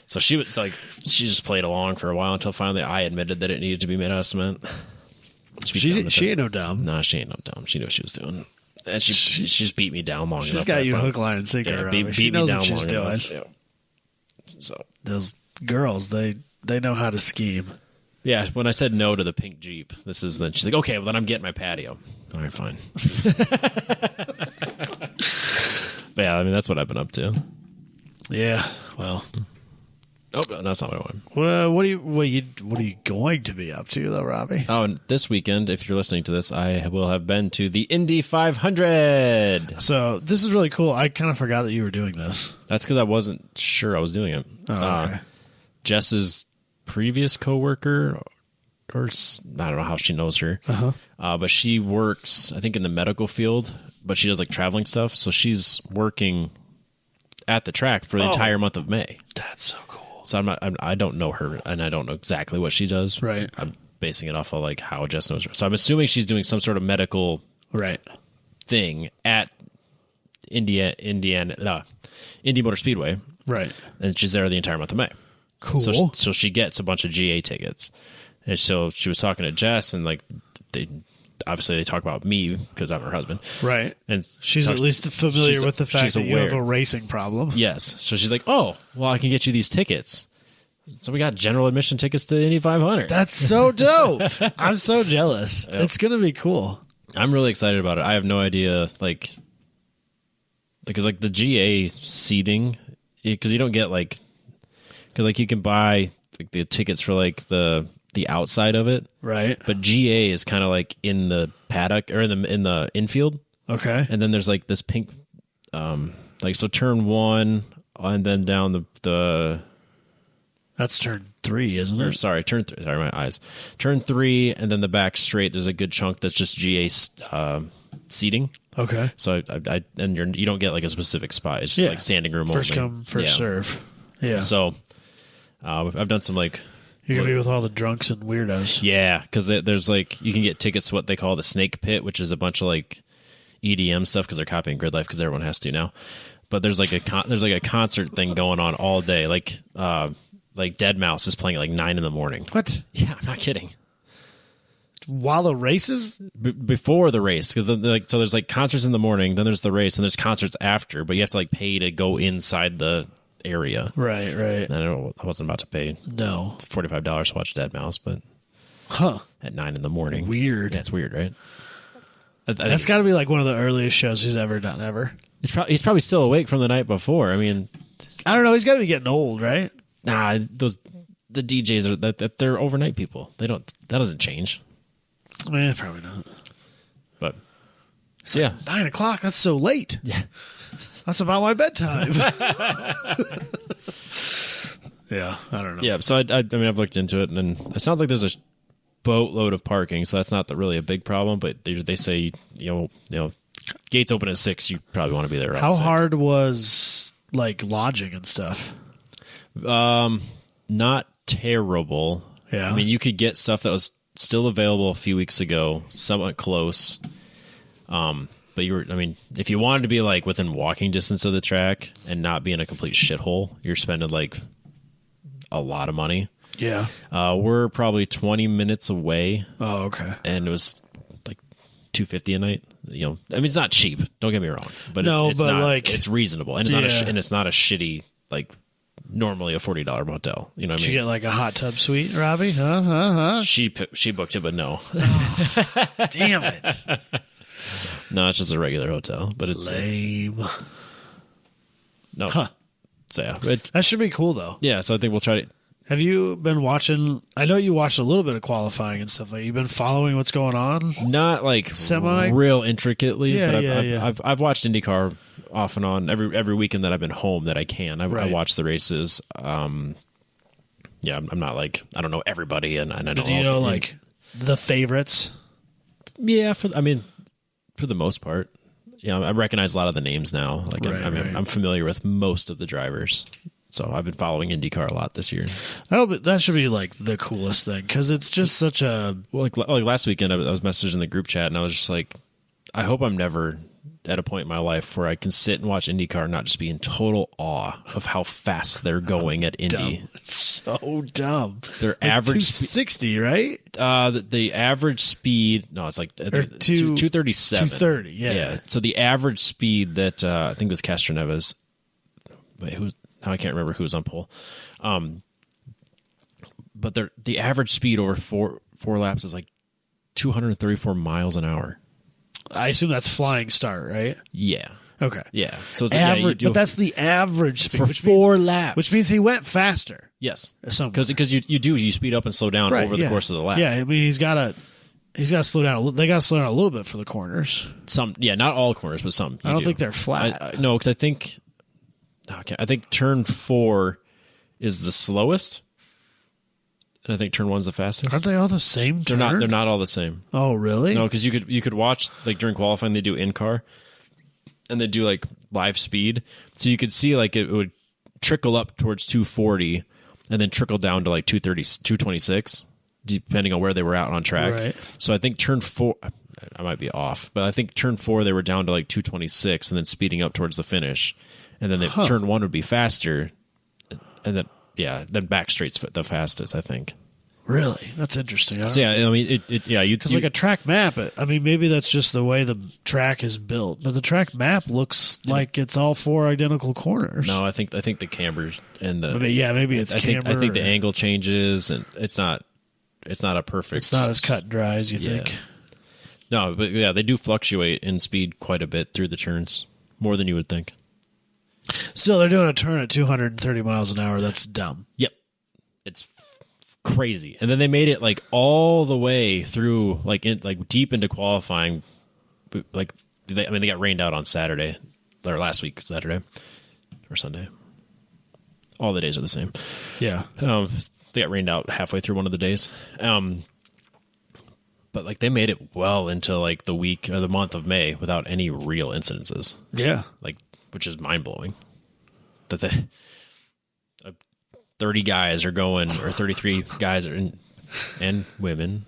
So she was like, she just played along for a while until finally I admitted that it needed to be made out of cement. She ain't no dumb. No, she ain't no dumb. She knew what she was doing. And she just beat me down long enough. She's got you hook, line, and sinker. Yeah, Robbie. beat She me knows down what she's long doing. enough. Yeah. So those girls, they know how to scheme. yeah, when I said no to the pink Jeep, she's like, okay, well then I'm getting my patio. All right, fine. But yeah, that's what I've been up to. Yeah. Well. Oh, no, that's not what I want. What are you going to be up to though, Robbie? Oh, and this weekend, if you're listening to this, I will have been to the Indy 500. So this is really cool. I kind of forgot that you were doing this. That's because I wasn't sure I was doing it. Oh, okay. Jess's previous coworker I don't know how she knows her, but she works, I think, in the medical field, but she does like traveling stuff. So she's working at the track for the entire month of May. That's so cool. So I don't know her, and I don't know exactly what she does. Right. I'm basing it off of like how Jess knows her. So I'm assuming she's doing some sort of medical thing at Indy Motor Speedway. Right. And she's there the entire month of May. Cool. So she gets a bunch of GA tickets. And so she was talking to Jess, and like they talk about me because I'm her husband. Right. And she's at least familiar with the fact that you have a racing problem. Yes. So she's like, oh, well, I can get you these tickets. So we got general admission tickets to Indy 500. That's so dope. I'm so jealous. Yep. It's going to be cool. I'm really excited about it. I have no idea, because like the GA seating, because you don't get like, because like you can buy like, the tickets for like the outside of it, right? But GA is kind of like in the paddock or in the infield. Okay. And then there's like this pink, so turn 1 and then down the that's turn 3, isn't it? Sorry, turn 3. Sorry, my eyes. Turn 3 and then the back straight. There's a good chunk that's just GA seating. Okay. So you don't get like a specific spot. It's just like standing room first only. Come, first serve. Yeah. So I've done some like. You're going to be with all the drunks and weirdos. Yeah, because there's like, you can get tickets to what they call the Snake Pit, which is a bunch of like EDM stuff because they're copying Grid Life because everyone has to now. But there's like a concert thing going on all day. Like Deadmau5 is playing at like 9 in the morning. What? Yeah, I'm not kidding. While the races? Before the race, because so there's like concerts in the morning, then there's the race, and there's concerts after, but you have to like pay to go inside the area. Right. And I wasn't about to pay $45 to watch Deadmau5, but at 9 in the morning. Weird. Yeah, it's weird, right? That's got to be like one of the earliest shows he's ever done ever. He's probably still awake from the night before. I mean, I don't know. He's got to be getting old, right? Nah, the DJs are that they're overnight people. That doesn't change. Probably not. But it's like 9 o'clock. That's so late. Yeah. That's about my bedtime. Yeah, I don't know. Yeah, so I mean, I've looked into it, and it sounds like there's a boatload of parking, so that's not really a big problem. But they say you know gates open at 6. You probably want to be there. Around How 6. hard was like lodging and stuff? Not terrible. Yeah, I mean, you could get stuff that was still available a few weeks ago, somewhat close. But if you wanted to be like within walking distance of the track and not be in a complete shithole, you're spending like a lot of money. Yeah. We're probably 20 minutes away. Oh, okay. And it was like $250 a night. It's not cheap. Don't get me wrong, but it's reasonable, and it's not a shitty like normally a $40 motel. You know what I mean? Did you get like a hot tub suite, Robbie? Huh? She booked it, but no. Oh, damn it. No, it's just a regular hotel, but it's lame. No. Huh. So yeah, that should be cool though. Yeah, so I think we'll try to. Have you been watching? I know you watched a little bit of qualifying and stuff. Like, you've been following what's going on. Not like semi real intricately, yeah, but I've watched IndyCar off and on every weekend that I've been home that I can. I watch the races. Yeah, I'm not like I don't know everybody, and I don't. Do you know like the favorites? Yeah, for the most part. Yeah, I recognize a lot of the names now. Like I'm familiar with most of the drivers. So I've been following IndyCar a lot this year. That should be like the coolest thing because it's just such a. Well, like last weekend, I was messaging the group chat and I was just like, I hope I'm never at a point in my life where I can sit and watch IndyCar and not just be in total awe of how fast they're going at Indy. Dumb. It's so dumb. Their average 260, right? The average speed. No, it's like 237. 230. Yeah. So the average speed that I think was Castroneves. Wait, I can't remember who was on pole. But the average speed over four laps is like 234 miles an hour. I assume that's flying start, right? Yeah. Okay. Yeah. So it's average, but that's the average speed for 4 laps, which means he went faster. Yes, because you speed up and slow down over the course of the lap. Yeah, I mean he's got to slow down. They got to slow down a little bit for the corners. Not all corners, but some. I don't think they're flat. No, because I think turn 4 is the slowest. and I think turn 1's the fastest. Aren't they all the same turn? They're not all the same. Oh, really? No, because you could watch, like, during qualifying, they do in-car, and they do, like, live speed. So you could see, like, it would trickle up towards 240 and then trickle down to, like, 230, 226, depending on where they were out on track. Right. So I think turn 4, I might be off, but I think turn 4, they were down to, like, 226 and then speeding up towards the finish. And then turn 1 would be faster, and then, then back straight's the fastest, I think. Really? That's interesting. So, yeah, I mean, because like a track map, I mean, maybe that's just the way the track is built, but the track map looks like it's all 4 identical corners. No, I think the cambers and the maybe it's camber. I think the angle changes, and it's not a perfect. It's not as cut and dry as you think. No, but yeah, they do fluctuate in speed quite a bit through the turns, more than you would think. Still, they're doing a turn at 230 miles an hour. That's dumb. Yep, it's crazy. And then they made it like all the way through, like deep into qualifying. Like they got rained out on Saturday, or last week Saturday or Sunday. All the days are the same. Yeah. They got rained out halfway through one of the days. But like they made it well into like the week or the month of May without any real incidences. Yeah. Like, which is mind blowing. That the 30 guys are going, or 33 guys are in, and women.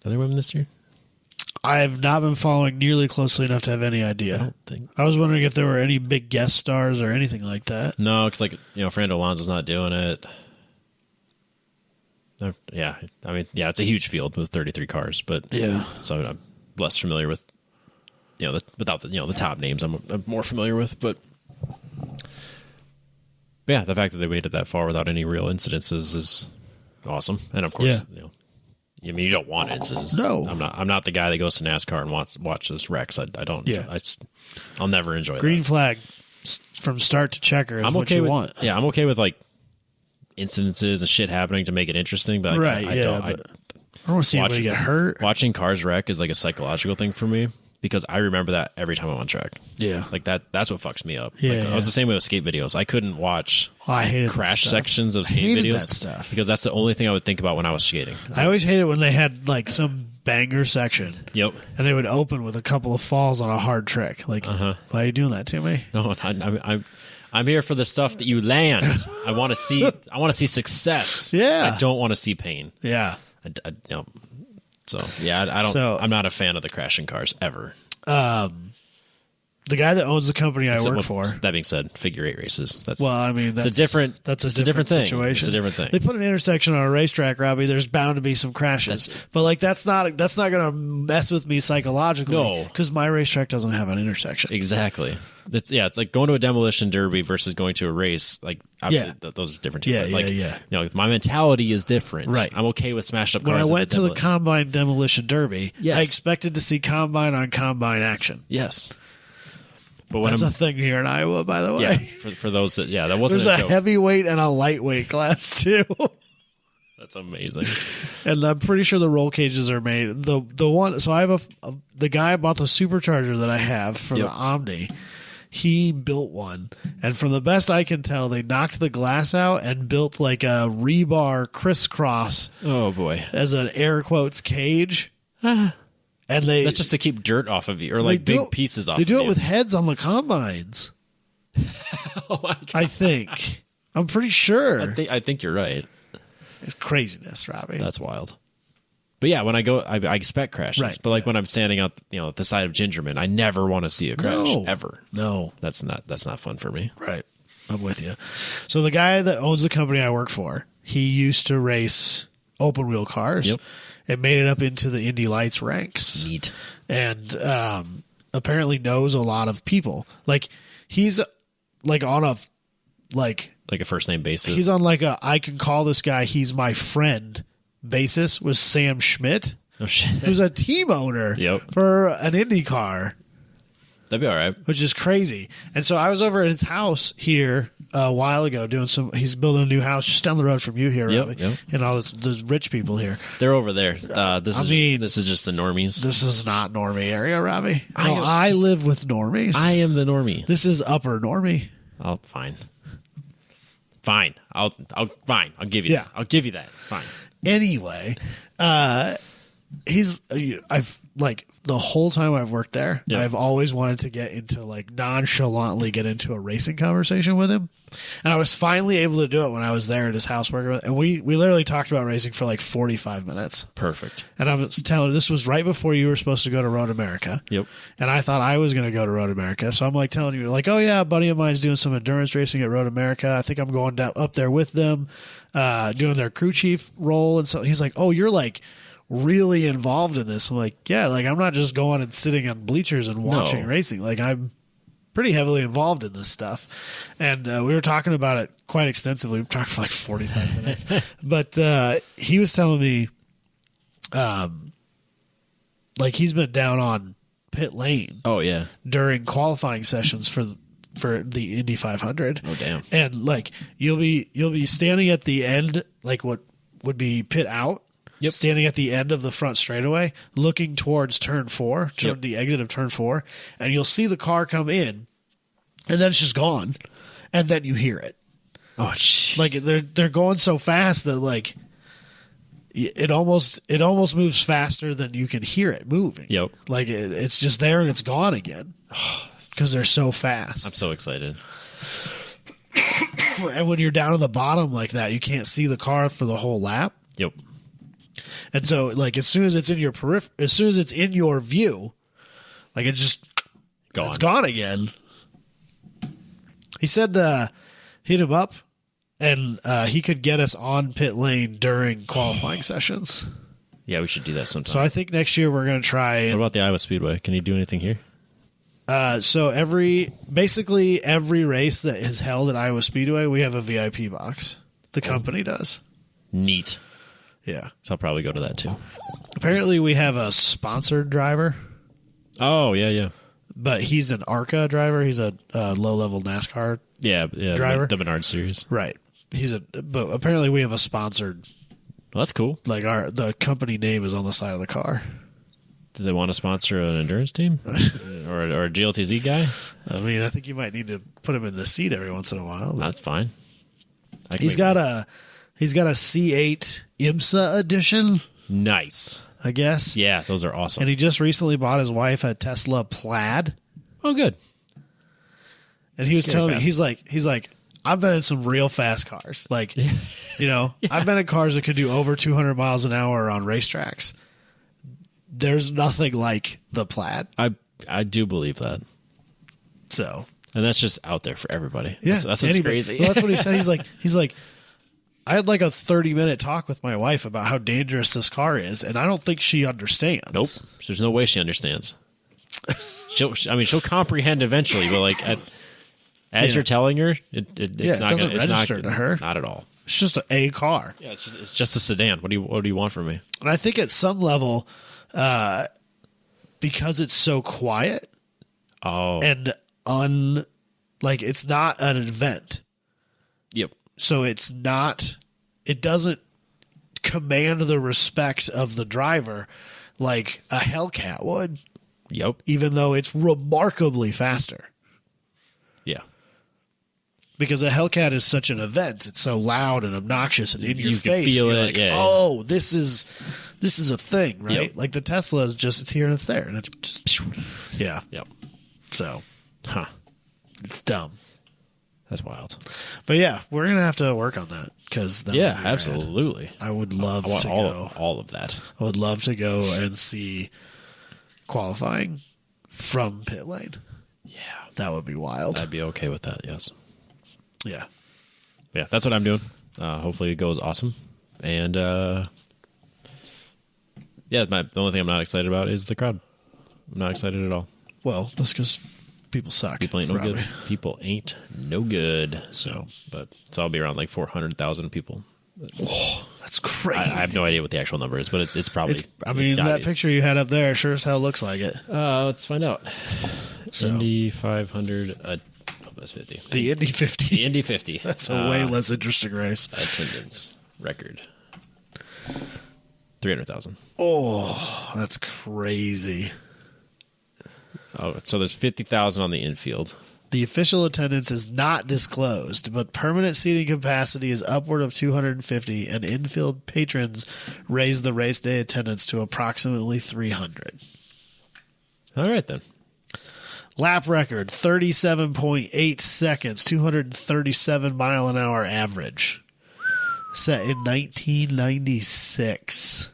Are there women this year? I have not been following nearly closely enough to have any idea. I don't think. I was wondering if there were any big guest stars or anything like that. No, because like Fernando Alonso's not doing it. Yeah, I mean, yeah, it's a huge field with 33 cars, but yeah, so I'm less familiar with without the top names. I'm more familiar with, but yeah, the fact that they made it that far without any real incidences is awesome. And of course, I mean, you don't want incidents. No, I'm not the guy that goes to NASCAR and watches wrecks. I don't. Yeah, I'll never enjoy green that. flag from start to checker. Is what you want. Yeah, I'm okay with like incidences and shit happening to make it interesting, but I don't want to see anybody get hurt. Watching cars wreck is like a psychological thing for me because I remember that every time I'm on track. Yeah, like that's what fucks me up. Yeah, I was the same way with skate videos. I couldn't watch I hated crash sections of skate videos because that's the only thing I would think about when I was skating. I always hated when they had like some banger section. Yep. And they would open with a couple of falls on a hard trick. Like, why are you doing that to me? No, I'm here for the stuff that you land. I want to see success. Yeah. I don't want to see pain. Yeah. No. So yeah, I don't. So, I'm not a fan of the crashing cars ever. The guy that owns the company I work for. That being said, figure 8 races. That's that's a different thing. Situation. It's a different thing. They put an intersection on a racetrack, Robbie. There's bound to be some crashes, but like that's not going to mess with me psychologically. No, because my racetrack doesn't have an intersection. Exactly. It's like going to a demolition derby versus going to a race. Like, those are different. My mentality is different. Right. I'm okay with smashed up cars. When I went to the Combine Demolition Derby, yes. I expected to see Combine on Combine action. Yes. But that's a thing here in Iowa, by the way. Yeah, for those that that wasn't. There's a heavyweight and a lightweight class too. That's amazing. And I'm pretty sure the roll cages are made. The one. So I have the guy bought the supercharger that I have for the Omni. He built one, and from the best I can tell, they knocked the glass out and built like a rebar crisscross. Oh boy! As an air quotes cage. And that's just to keep dirt off of you, or like big pieces off. They do it with heads on the combines. Oh my God. I think. I'm pretty sure. I think you're right. It's craziness, Robbie. That's wild. But yeah, when I go, I expect crashes. Right. But like when I'm standing out, at the side of Gingerman, I never want to see a crash ever. No, that's not fun for me. Right. I'm with you. So the guy that owns the company I work for, he used to race open wheel cars. Yep. It made it up into the Indy Lights ranks. Neat. And apparently knows a lot of people. Like he's like on a like a first name basis. He's on like a I can call this guy, he's my friend basis with Sam Schmidt. Oh shit. Who's a team owner for an Indy car. That'd be all right. Which is crazy. And so I was over at his house here a while ago doing he's building a new house just down the road from you here, Robbie. Yep. And all those rich people here. They're over there. This is just the normies. This is not normie area, Robbie. I live with normies. I am the normie. This is upper normie. Oh, fine. Fine. I'll give you that. I'll give you that. Fine. Anyway, I've like the whole time I've worked there, Yeah. I've always wanted to get into like nonchalantly get into a racing conversation with him. And I was finally able to do it when I was there at his house working with, and we literally talked about racing for like 45 minutes. Perfect. And I was telling this was right before you were supposed to go to Road America. Yep. And I thought I was going to go to Road America. So I'm like telling you, like, oh, yeah, a buddy of mine's doing some endurance racing at Road America. I think I'm going down up there with them, doing their crew chief role. And so he's like, oh, you're like really involved in this. I'm like, yeah, like I'm not just going and sitting on bleachers and watching racing. Like I'm pretty heavily involved in this stuff. And we were talking about it quite extensively. We talked for like 45 minutes. But he was telling me, like he's been down on pit lane Oh yeah. during qualifying sessions for the Indy 500. Oh damn. And like you'll be standing at the end, like what would be pit out. Yep. Standing at the end of the front straightaway, looking towards turn 4, toward Yep. the exit of turn 4, and you'll see the car come in, and then it's just gone, and then you hear it. Oh jeez. Like they're going so fast that like it almost moves faster than you can hear it moving. Yep. Like it's just there and it's gone again because they're so fast. I'm so excited. And when you're down at the bottom like that, you can't see the car for the whole lap. Yep. And so, like, as soon as it's in your as soon as it's in your view, like it's gone again. He said hit him up, and he could get us on pit lane during qualifying sessions. Yeah, we should do that sometime. So I think next year we're going to try. What about the Iowa Speedway? Can you do anything here? So basically every race that is held at Iowa Speedway, we have a VIP box. The company does. Neat. Yeah. So I'll probably go to that too. Apparently we have a sponsored driver, Oh yeah, yeah, but he's an ARCA driver. He's a low-level NASCAR. yeah. Driver? The Menard series. Right. But apparently we have a sponsored, Well, that's cool. like the company name is on the side of the car. Do they want to sponsor an endurance team or a GLTZ guy? I mean, I think you might need to put him in the seat every once in a while. But That's fine. he's got a C8 IMSA edition, nice. I guess. Yeah, those are awesome. And he just recently bought his wife a Tesla Plaid. Oh, good. And he was Scary telling me, fast. he's like, I've been in some real fast cars. Like, I've been in cars that could do over 200 miles an hour on racetracks. There's nothing like the Plaid. I do believe that, So, and that's just out there for everybody. yeah. that's what's anybody- crazy. Well, that's what he said. He's like, I had like a 30-minute talk with my wife about how dangerous this car is, and I don't think she understands. Nope. There's no way she understands. She'll comprehend eventually, but like as you're telling her, it's not doesn't gonna, register to her. Not at all. It's just a car. Yeah, it's just a sedan. What do you want from me? And I think at some level, because it's so quiet Oh, and like it's not an event. yep. So it doesn't command the respect of the driver like a Hellcat would, Yep. even though it's remarkably faster. Yeah. Because a Hellcat is such an event. It's so loud and obnoxious and in your You can face. feel and you're it, like, yeah, oh, this is a thing, right? Yep. Like the Tesla is just, it's here and it's there. And it's just, yeah. Yep. So Huh. it's dumb. That's wild. But yeah, we're going to have to work on that because Yeah, absolutely. I would love I want to all go. all of that. I would love to go and see qualifying from pit lane. Yeah. That would be wild. I'd be okay with that. Yes. Yeah. Yeah, that's what I'm doing. Hopefully it goes awesome. And the only thing I'm not excited about is the crowd. I'm not excited at all. Well, that's because people suck. People ain't no probably. good. People ain't no good. So So I'll be around like 400,000 people. that's crazy. I have no idea what the actual number is, but it's probably. it's gotta that be. picture you had up there sure as hell looks like it. Let's find out. So- Indy 500. That's 50. The Indy 50. The Indy 50. That's a way less interesting race. Attendance record. 300,000. Oh, that's crazy. Oh, so there's 50,000 on the infield. The official attendance is not disclosed, but permanent seating capacity is upward of 250, and infield patrons raised the race day attendance to approximately 300. All right, then. Lap record, 37.8 seconds, 237 mile an hour average. Set in 1996.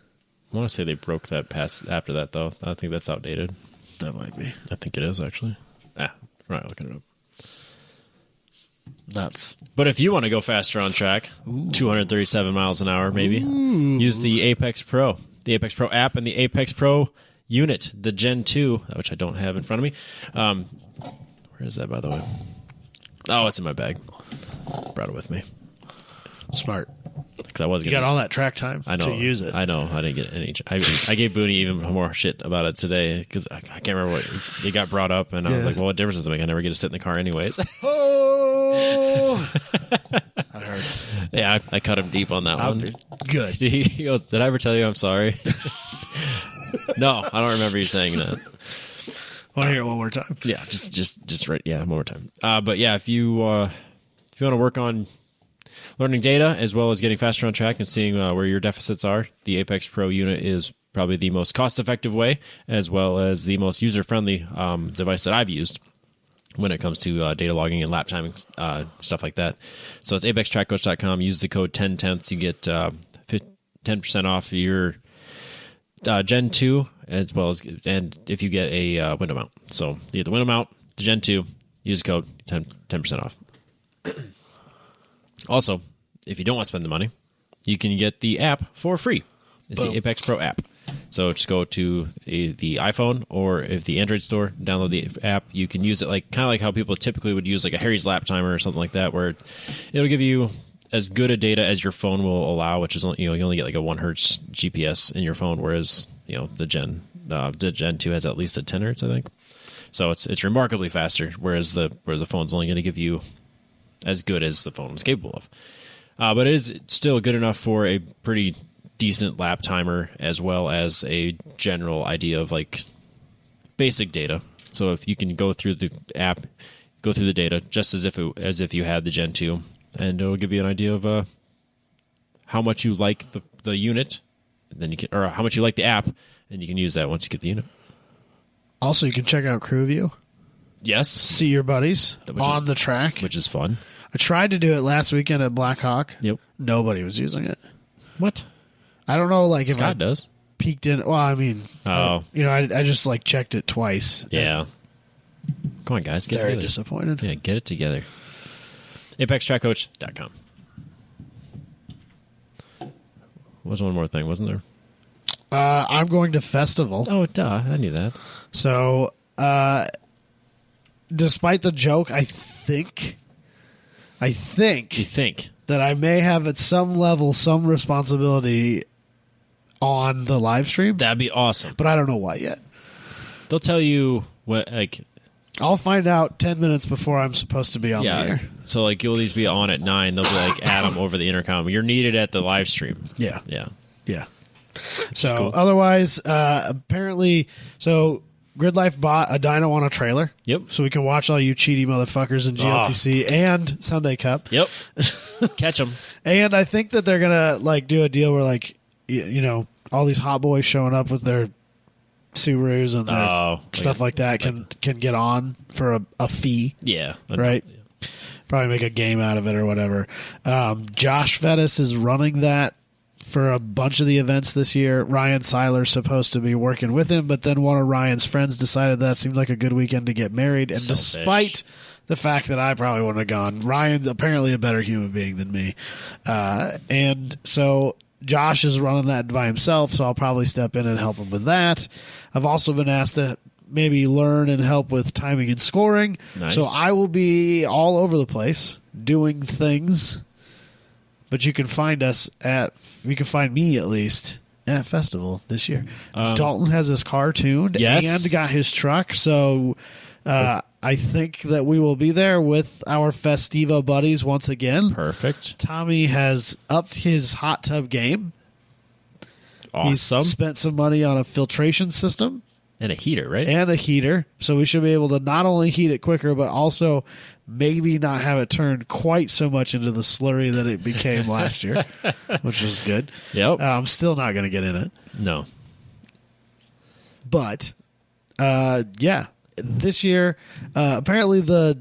I want to say they broke that past after that, though. I think that's outdated. That might be. I think it is, actually. We're not looking it up. Nuts. But if you want to go faster on track, 237 miles an hour, maybe, use the Apex Pro. The Apex Pro app and the Apex Pro unit, the Gen 2, which I don't have in front of me. Where is that, by the way? Oh, it's in my bag. Brought it with me. Smart. Because I was You got all that track time to use it. I know. I didn't get any. I gave Booney even more shit about it today because I can't remember what it got brought up, and I was like, "Well, what difference does it make? I never get to sit in the car anyways." Oh, that hurts. Yeah, I cut him deep on that one. Good. He goes, "Did I ever tell you I'm sorry?" No, I don't remember you saying that. Want to hear it one more time? Yeah, just right. Yeah, one more time. But yeah, if you want to work on learning data as well as getting faster on track and seeing where your deficits are, the Apex Pro unit is probably the most cost-effective way as well as the most user-friendly device that I've used when it comes to data logging and lap timing, stuff like that. So it's apextrackcoach.com. Use the code 10tenths. You get 10% off your Gen 2 as well as, and if you get a window mount. So you get the window mount, the Gen 2, use the code 10% off. Also, if you don't want to spend the money, you can get the app for free. It's the Apex Pro app. So just go to the iPhone or if the Android store, download the app. You can use it kind of like how people typically would use like a Harry's lap timer or something like that, where it'll give you as good a data as your phone will allow, which is you only get like a 1 hertz GPS in your phone, whereas the Gen 2 has at least a 10 hertz, I think. So it's remarkably faster, whereas the phone's only going to give you as good as the phone is capable of. But it is still good enough for a pretty decent lap timer as well as a general idea of like basic data. So if you can go through the app, go through the data just as if you had the Gen 2, and it'll give you an idea of how much you like the unit, and then or how much you like the app, and you can use that once you get the unit. Also, you can check out CrewView. Yes. See your buddies on the track. Which is fun. I tried to do it last weekend at Blackhawk. Yep. Nobody was using it. What? I don't know, if Scott I does. peeked in. Well, I mean, I just checked it twice. Yeah. Come on, guys. Get Very together. disappointed. Yeah, get it together. ApexTrackCoach.com. Was one more thing, wasn't there? I'm going to Festival. Oh, duh. I knew that. So, despite the joke, I think You think? that I may have at some level some responsibility on the live stream, That'd be awesome. but I don't know what yet. They'll tell you what, I'll find out 10 minutes before I'm supposed to be on the air. So, you'll at least be on at 9. They'll be Adam over the intercom. You're needed at the live stream. Yeah. Yeah. Yeah. So cool. otherwise, apparently, Grid Life bought a dyno on a trailer. Yep. So we can watch all you cheaty motherfuckers in GLTC and Sunday Cup. Yep. Catch them. And I think that they're gonna do a deal where all these hot boys showing up with their Subarus and their stuff like that can get on for a fee. Yeah. Right. Yeah. Probably make a game out of it or whatever. Josh Fettis is running that for a bunch of the events this year. Ryan Seiler's supposed to be working with him, but then one of Ryan's friends decided that seemed like a good weekend to get married. And despite the fact that I probably wouldn't have gone, Ryan's apparently a better human being than me. And so Josh is running that by himself, so I'll probably step in and help him with that. I've also been asked to maybe learn and help with timing and scoring. Nice. So I will be all over the place doing things. But you can find me at least at Festival this year. Dalton has his car tuned and got his truck. So I think that we will be there with our Festiva buddies once again. Perfect. Tommy has upped his hot tub game. Awesome. He's spent some money on a filtration system. And a heater, right? And a heater. So we should be able to not only heat it quicker, but also maybe not have it turn quite so much into the slurry that it became last year, which is good. Yep. I'm still not going to get in it. No. But, yeah, this year, apparently the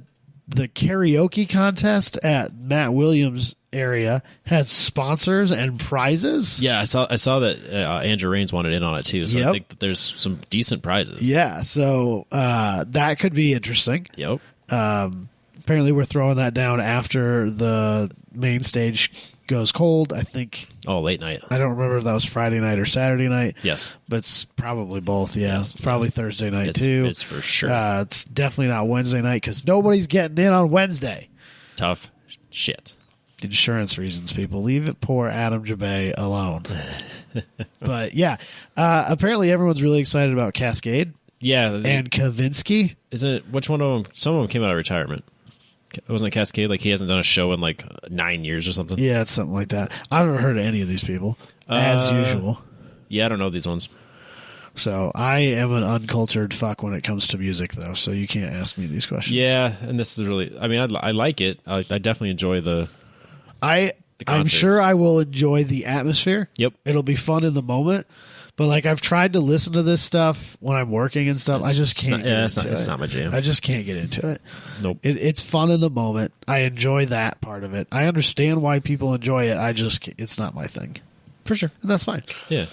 karaoke contest at Matt Williams' area has sponsors and prizes. Yeah, I saw that Andrew Raines wanted in on it too. So Yep. I think that there's some decent prizes. Yeah, so that could be interesting. Yep. Apparently, we're throwing that down after the main stage goes cold. I think. Oh, late night. I don't remember if that was Friday night or Saturday night. Yes. But it's probably both. Yeah, Yes, it's probably Thursday night too. It's for sure. It's definitely not Wednesday night because nobody's getting in on Wednesday. Tough shit. Insurance reasons, people. Leave it poor Adam Jabay alone. But yeah, apparently everyone's really excited about Cascade Yeah. and Kavinsky. Isn't it? Which one of them? Some of them came out of retirement. Wasn't it Cascade? Like he hasn't done a show in like 9 years or something. Yeah, it's something like that. I've never heard of any of these people, as usual. Yeah, I don't know these ones. So I am an uncultured fuck when it comes to music, though. So you can't ask me these questions. Yeah, and this is really. I mean, I like it. I definitely enjoy the. I'm concerts. sure I will enjoy the atmosphere. Yep. It'll be fun in the moment. But like I've tried to listen to this stuff when I'm working and stuff. I just can't get into it. It's not my jam. I just can't get into it. Nope. It's fun in the moment. I enjoy that part of it. I understand why people enjoy it. It's not my thing. For sure. And that's fine. Yeah.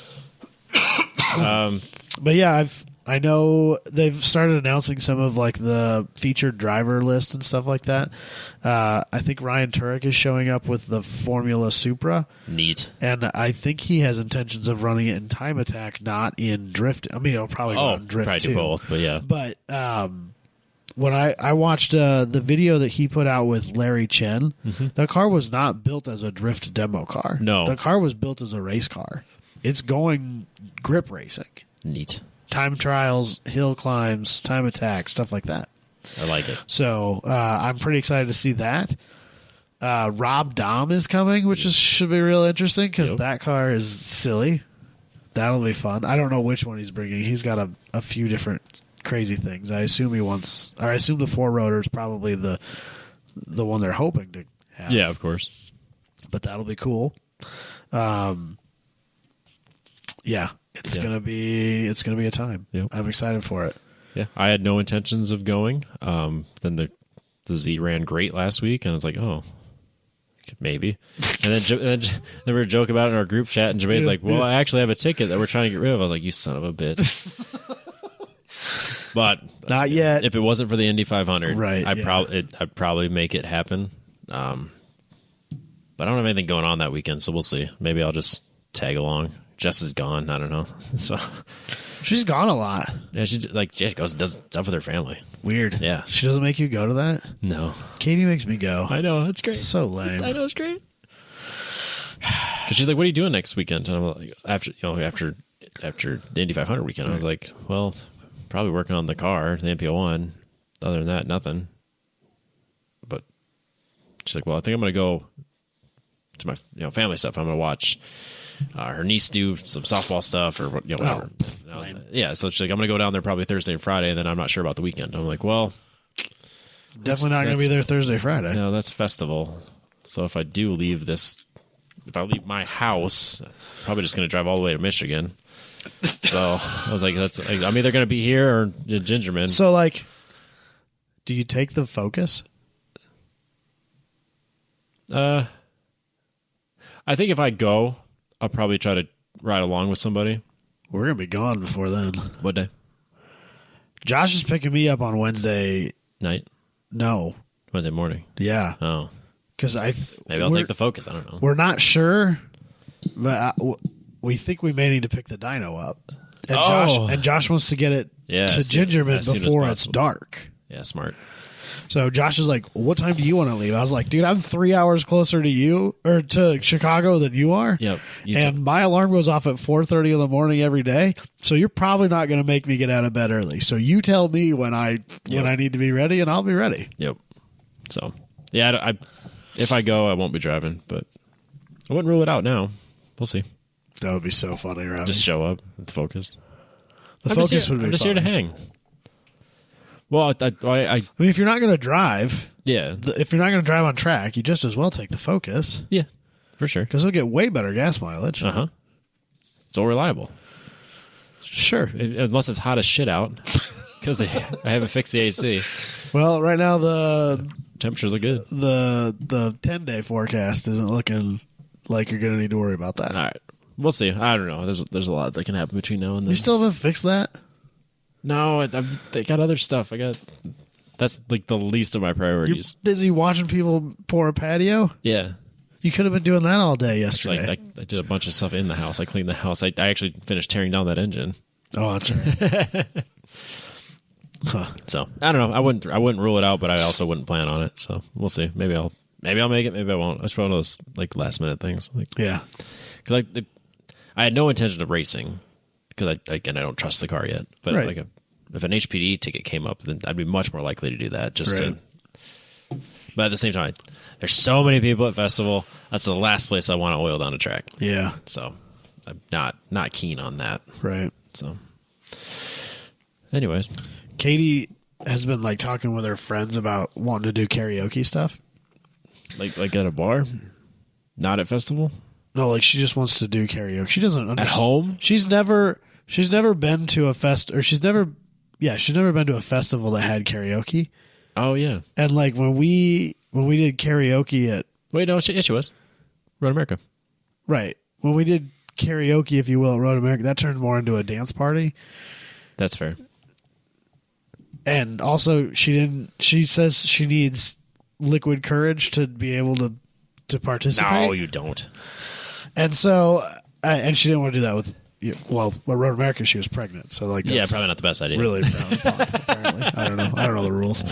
But yeah, I know they've started announcing some of like the featured driver list and stuff like that. I think Ryan Turek is showing up with the Formula Supra. Neat. And I think he has intentions of running it in Time Attack, not in Drift. I mean, he'll probably run Drift probably too. do both, but yeah. But when I watched the video that he put out with Larry Chen, the car was not built as a Drift demo car. No. The car was built as a race car. It's going grip racing. Neat. Time trials, hill climbs, time attack, stuff like that. I like it. So I'm pretty excited to see that. Rob Dahm is coming, which should be real interesting because that car is silly. That'll be fun. I don't know which one he's bringing. He's got a few different crazy things. I assume the four rotor is probably the one they're hoping to have. Yeah, of course. But that'll be cool. Yeah. It's gonna be a time. Yep. I'm excited for it. Yeah, I had no intentions of going. Then the Z ran great last week, and I was like, oh, maybe. And then we were joking about it in our group chat, and Jermaine's like, well, I actually have a ticket that we're trying to get rid of. I was like, you son of a bitch. But Not yet. if it wasn't for the Indy 500, Right, I'd probably make it happen. But I don't have anything going on that weekend, so we'll see. Maybe I'll just tag along. Jess is gone. I don't know. So She's gone a lot. yeah, she goes does stuff with her family. Weird. Yeah. She doesn't make you go to that? No, Katie makes me go. I know it's great. So lame. I know it's great. Because she's like, "What are you doing next weekend?" And I'm like, after the Indy 500 weekend, I was like, "Well, probably working on the car, the MP01. Other than that, nothing." But she's like, "Well, I think I'm going to go to my family stuff. I'm going to watch her niece do some softball stuff or whatever." And I was like, yeah, so she's like, "I'm going to go down there probably Thursday and Friday, and then I'm not sure about the weekend." I'm like, "Well, Definitely not going to be there Thursday, Friday. no, that's festival. So if I leave my house, I'm probably just going to drive all the way to Michigan." So I was like, I'm either going to be here or Gingerman. So, like, do you take the Focus? I think if I go, I'll probably try to ride along with somebody. We're going to be gone before then. What day? Josh is picking me up on Wednesday. Night? No. Wednesday morning. Yeah. Oh. Because Maybe I'll take the Focus. I don't know. We're not sure, but we think we may need to pick the dyno up. And Josh wants to get it to Gingerman before it's dark. Yeah, smart. So Josh is like, "What time do you want to leave?" I was like, "Dude, I'm 3 hours closer to you or to Chicago than you are." Yep. And my alarm goes off at 4:30 in the morning every day. So you're probably not going to make me get out of bed early. So you tell me when I need to be ready, and I'll be ready. Yep. So yeah, if I go, I won't be driving, but I wouldn't rule it out now. We'll see. That would be so funny, right? Just show up with the Focus. The I'm Focus just here, would be I'm just fun. here to hang. Well, I mean, if you're not going to drive, yeah, if you're not going to drive on track, you just as well take the Focus yeah, for sure. because it'll get way better gas mileage. It's all reliable. Sure. Unless it's hot as shit out, because I haven't fixed the AC. Well, right now the Temperatures are good. the 10-day forecast isn't looking like you're going to need to worry about that. All right, we'll see. I don't know. There's a lot that can happen between now and then. You still haven't fixed that? No, I got other stuff. That's like the least of my You're priorities. busy watching people pour a patio? Yeah. You could have been doing that all day It's yesterday. like I did a bunch of stuff in the house. I cleaned the house. I actually finished tearing down that engine. Oh, that's right. Huh. So I don't know. I wouldn't rule it out, but I also wouldn't plan on it. So we'll see. Maybe I'll make it. Maybe I won't. It's one of those like last minute things. Like, Yeah. because I had no intention of racing because I don't trust the car yet. But Right. if an HPD ticket came up, then I'd be much more likely to do that. Right. But at the same time, there's so many people at festival. That's the last place I want to oil down a track. Yeah. So I'm not keen on that. Right. So, anyways, Katie has been like talking with her friends about wanting to do karaoke stuff. like at a bar, not at festival. No, like she just wants to do karaoke. She doesn't understand. At home? She's never been to a she's never been to a festival that had karaoke. Oh yeah. And like when we did karaoke at Wait, no, she was Road America. right, when we did karaoke, if you will, at Road America, that turned more into a dance party. That's fair. And also she says she needs liquid courage to be able to participate. No, you don't. And so and she didn't want to do that with Road America, she was pregnant, so like that's Yeah, probably not the best idea. really frowned upon, apparently. I don't know the rules.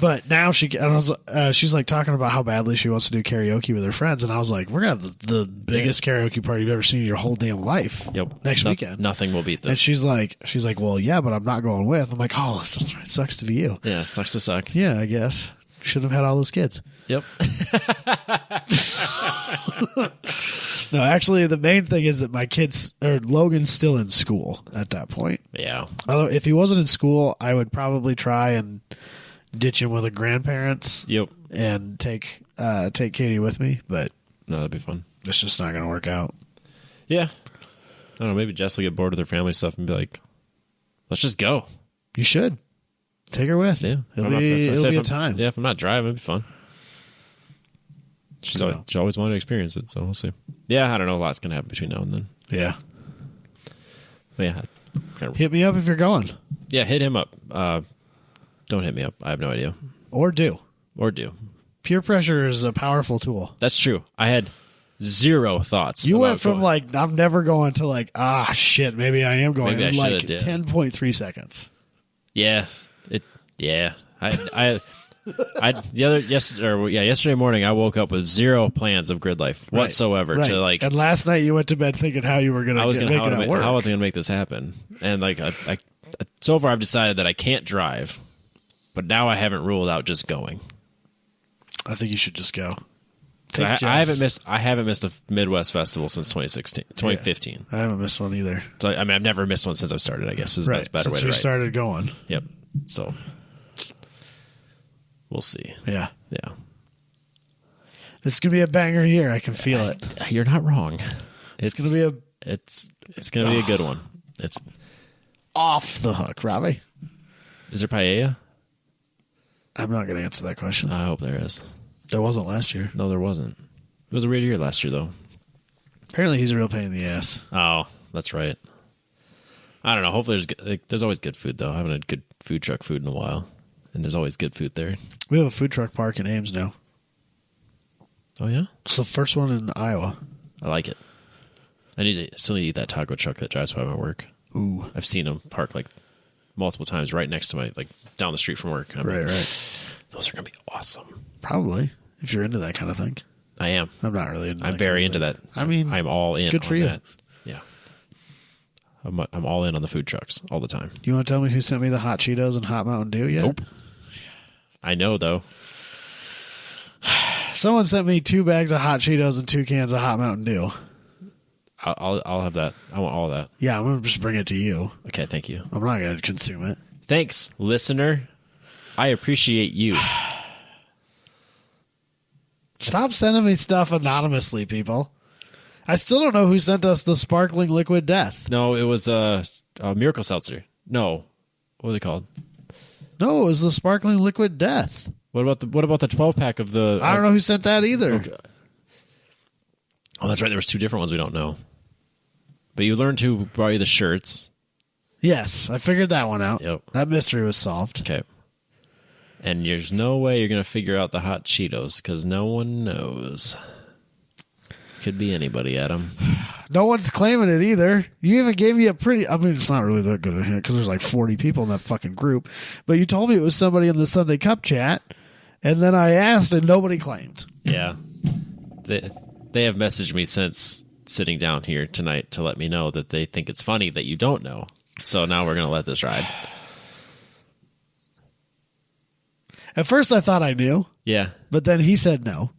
But now she's like talking about how badly she wants to do karaoke with her friends, and I was like, we're gonna have the biggest karaoke party you've ever seen in your whole damn life. Yep. Next weekend. Nothing will beat And this. she's like, well, yeah, but I'm not going with. I'm like, oh, it sucks to be you. Yeah, sucks to suck. Yeah, I guess. Should have had all those kids. Yep. No, actually, the main thing is that Logan's still in school at that point. Yeah. Although, if he wasn't in school, I would probably try and ditch him with the grandparents Yep. and take Katie with me, but No, that'd be fun. it's just not going to work out. Yeah. I don't know. Maybe Jess will get bored with her family stuff and be like, "Let's just go." You should take her with. Yeah. It'll be a time. Yeah, if I'm not driving, it'd be fun. She always wanted to experience it, so we'll see. Yeah, I don't know. A lot's gonna happen between now and then. Yeah. But yeah. Hit me up if you're going, Yeah, hit him up. Don't hit me up. I have no idea. or do. Or do. Peer pressure is a powerful tool. That's true. I had zero thoughts. You about went from going. like I'm never going to like shit, maybe I am going Maybe I in like should, yeah. 10.3 seconds. Yeah. Yesterday morning I woke up with zero plans of grid life whatsoever Right. to like And last night you went to bed thinking how you were going to make that work. how was I gonna make this happen? And like I so far I've decided that I can't drive, but now I haven't ruled out just going. I think you should just go. So I haven't missed a Midwest festival since 2015. I haven't missed one either. So I mean I've never missed one since I've started. I guess is Right. a better Since way to we write it. started going. Yep. So we'll see. Yeah. Yeah. It's going to be a banger year. I can feel it. You're not wrong. It's going to be It's gonna be a good one. It's off the hook, Robbie. Is there paella? I'm not going to answer that question. I hope there is. There wasn't last year. No, there wasn't. It was a weird year last year, though. Apparently he's a real pain in the ass. Oh, that's right. I don't know. Hopefully there's always good food, though. I haven't had good food truck food in a while. And there's always good food there. We have a food truck park in Ames now. Oh, yeah? It's the first one in Iowa. I like it. Still need to eat that taco truck that drives by my work. Ooh. I've seen them park like multiple times right next to my, like down the street from work. And I'm Right, like, right. Those are going to be awesome. Probably, if you're into that kind of thing. I am. I'm not really into that. I'm very into that. I mean, I'm all in. good for on you. That. Yeah. I'm all in on the food trucks all the time. You want to tell me who sent me the hot Cheetos and hot Mountain Dew yet? Nope. I know, though. Someone sent me 2 bags of hot Cheetos and 2 cans of hot Mountain Dew. I'll have that. I want all of that. Yeah, I'm going to just bring it to you. Okay, thank you. I'm not going to consume it. Thanks, listener. I appreciate you. Stop sending me stuff anonymously, people. I still don't know who sent us the sparkling liquid death. No, it was a Miracle Seltzer. No, what was it called? No, it was the sparkling liquid death. What about the 12-pack of the? I don't know who sent that either. Okay. Oh, that's right. There was 2 different ones we don't know. But you learned who brought you the shirts. Yes, I figured that one out. Yep. That mystery was solved. Okay. And there's no way you're going to figure out the hot Cheetos because no one knows. Could be anybody, Adam. No one's claiming it either. You even gave me a pretty... I mean, it's not really that good because there's like 40 people in that fucking group. But you told me it was somebody in the Sunday Cup chat. And then I asked and nobody claimed. Yeah. They have messaged me since sitting down here tonight to let me know that they think it's funny that you don't know. So now we're going to let this ride. At first I thought I knew. Yeah. But then he said no.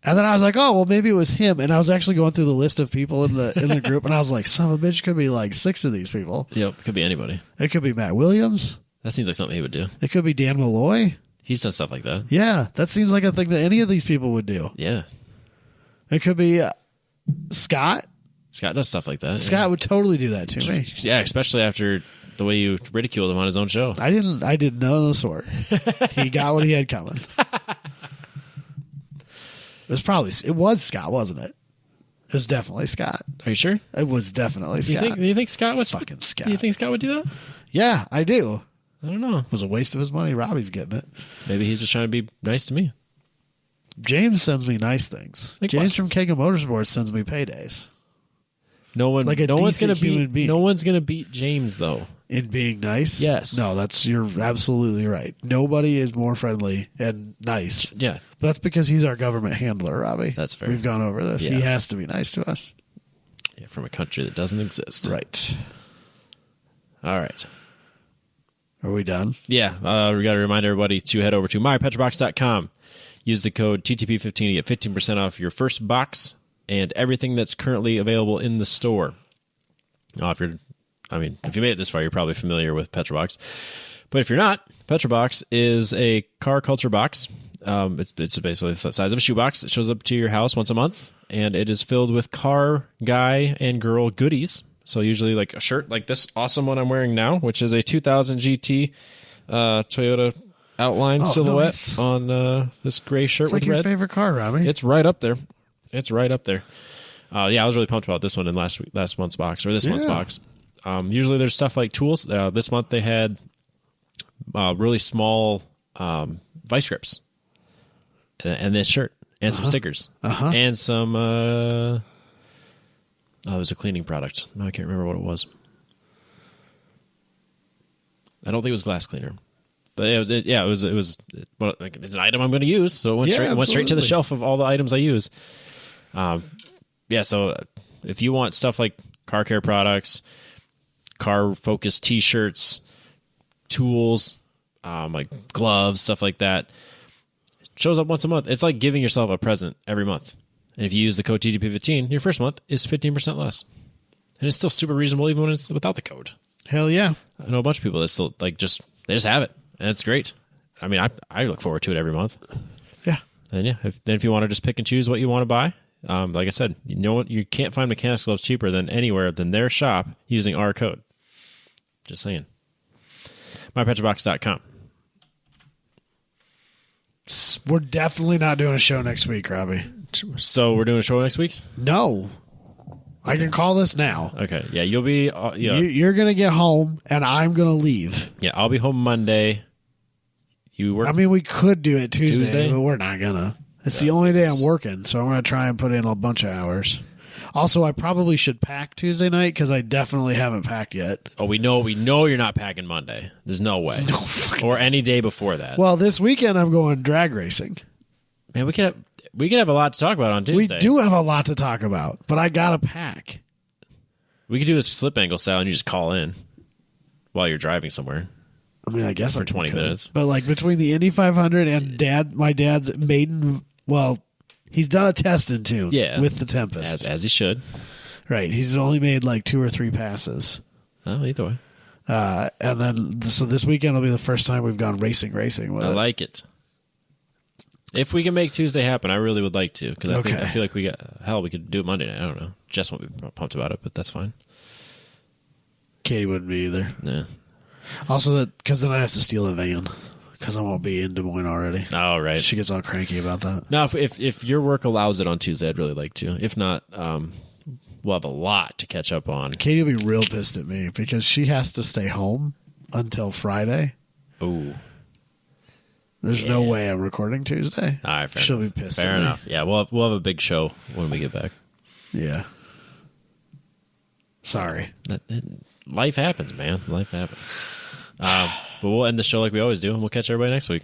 And then I was like, oh, well, maybe it was him. And I was actually going through the list of people in the group. And I was like, son of a bitch, could be like 6 of these people. Yep. Could be anybody. It could be Matt Williams. That seems like something he would do. It could be Dan Malloy. He's done stuff like that. Yeah, that seems like a thing that any of these people would do. Yeah. It could be Scott. Scott does stuff like that. Scott would totally do that to me. Yeah, especially after the way you ridiculed him on his own show. I did none of the sort. He got what he had coming. It was Scott, wasn't it? It was definitely Scott. Are you sure? It was definitely Scott. Do you think Scott was fucking Scott? Do you think Scott would do that? Yeah, I do. I don't know. It was a waste of his money. Robbie's getting it. Maybe he's just trying to be nice to me. James sends me nice things. Like James what? from Kagan Motorsports sends me paydays. No one's decent human being. No one's gonna beat James though. In being nice? Yes. No, you're absolutely right. Nobody is more friendly and nice. Yeah. But that's because he's our government handler, Robbie. That's fair. We've gone over this. Yeah. He has to be nice to us. Yeah, from a country that doesn't exist. Right. All right. Are we done? Yeah, we got to remind everybody to head over to mypetrobox.com. Use the code TTP15 to get 15% off your first box and everything that's currently available in the store. If you made it this far, you're probably familiar with Petrobox. But if you're not, Petrobox is a car culture box. It's basically the size of a shoebox. It shows up to your house once a month, and it is filled with car, guy, and girl goodies. So usually like a shirt like this awesome one I'm wearing now, which is a 2000 GT Toyota outline silhouette nice. On this gray shirt it's with like red. Your favorite car, Robbie. It's right up there. I was really pumped about this one in last month's box or this month's box. Usually there's stuff like tools. This month they had really small vice grips and this shirt and some stickers and some. It was a cleaning product. I can't remember what it was. I don't think it was glass cleaner, but it was it's an item I'm going to use. So it went straight to the shelf of all the items I use. So if you want stuff like car care products, car focused T-shirts, tools, like gloves, stuff like that, it shows up once a month. It's like giving yourself a present every month. And if you use the code TTP15, your first month is 15% less. And it's still super reasonable even when it's without the code. Hell yeah. I know a bunch of people that still they just have it. And it's great. I mean, I look forward to it every month. Yeah. And if you want to just pick and choose what you want to buy, like I said, you can't find mechanics gloves cheaper than anywhere than their shop using our code. Just saying. MyPetrobox.com. We're definitely not doing a show next week, Robbie. So we're doing a show next week? No. I can call this now. Okay. Yeah, you'll be... You're going to get home, and I'm going to leave. Yeah, I'll be home Monday. You work... I mean, we could do it Tuesday? But we're not going to. It's the only day I'm working, so I'm going to try and put in a bunch of hours. Also, I probably should pack Tuesday night because I definitely haven't packed yet. Oh, we know you're not packing Monday. There's no way. No fucking or any day before that. Well, this weekend I'm going drag racing. Man, we could have a lot to talk about on Tuesday. We do have a lot to talk about, but I got to pack. We could do a slip angle style and you just call in while you're driving somewhere. I mean, I guess for 20 minutes. But like between the Indy 500 and my dad's maiden, well, he's done a test and tune with the Tempest. As he should. Right. He's only made like 2 or 3 passes. Oh, either way. And then, so this weekend will be the first time we've gone racing with I it. like it. If we can make Tuesday happen, I really would like to. Because I feel like we could do it Monday night. I don't know. Jess won't be pumped about it, but that's fine. Katie wouldn't be either. Yeah. Also, because then I have to steal a van. Because I won't be in Des Moines already. Oh, right. She gets all cranky about that. Now, if your work allows it on Tuesday, I'd really like to. If not, we'll have a lot to catch up on. Katie will be real pissed at me because she has to stay home until Friday. Oh. There's no way I'm recording Tuesday. All right, She'll be pissed Fair at me. enough. Yeah, we'll have a big show when we get back. Yeah. Sorry. Life happens, man. Life happens. But we'll end the show like we always do, and we'll catch everybody next week.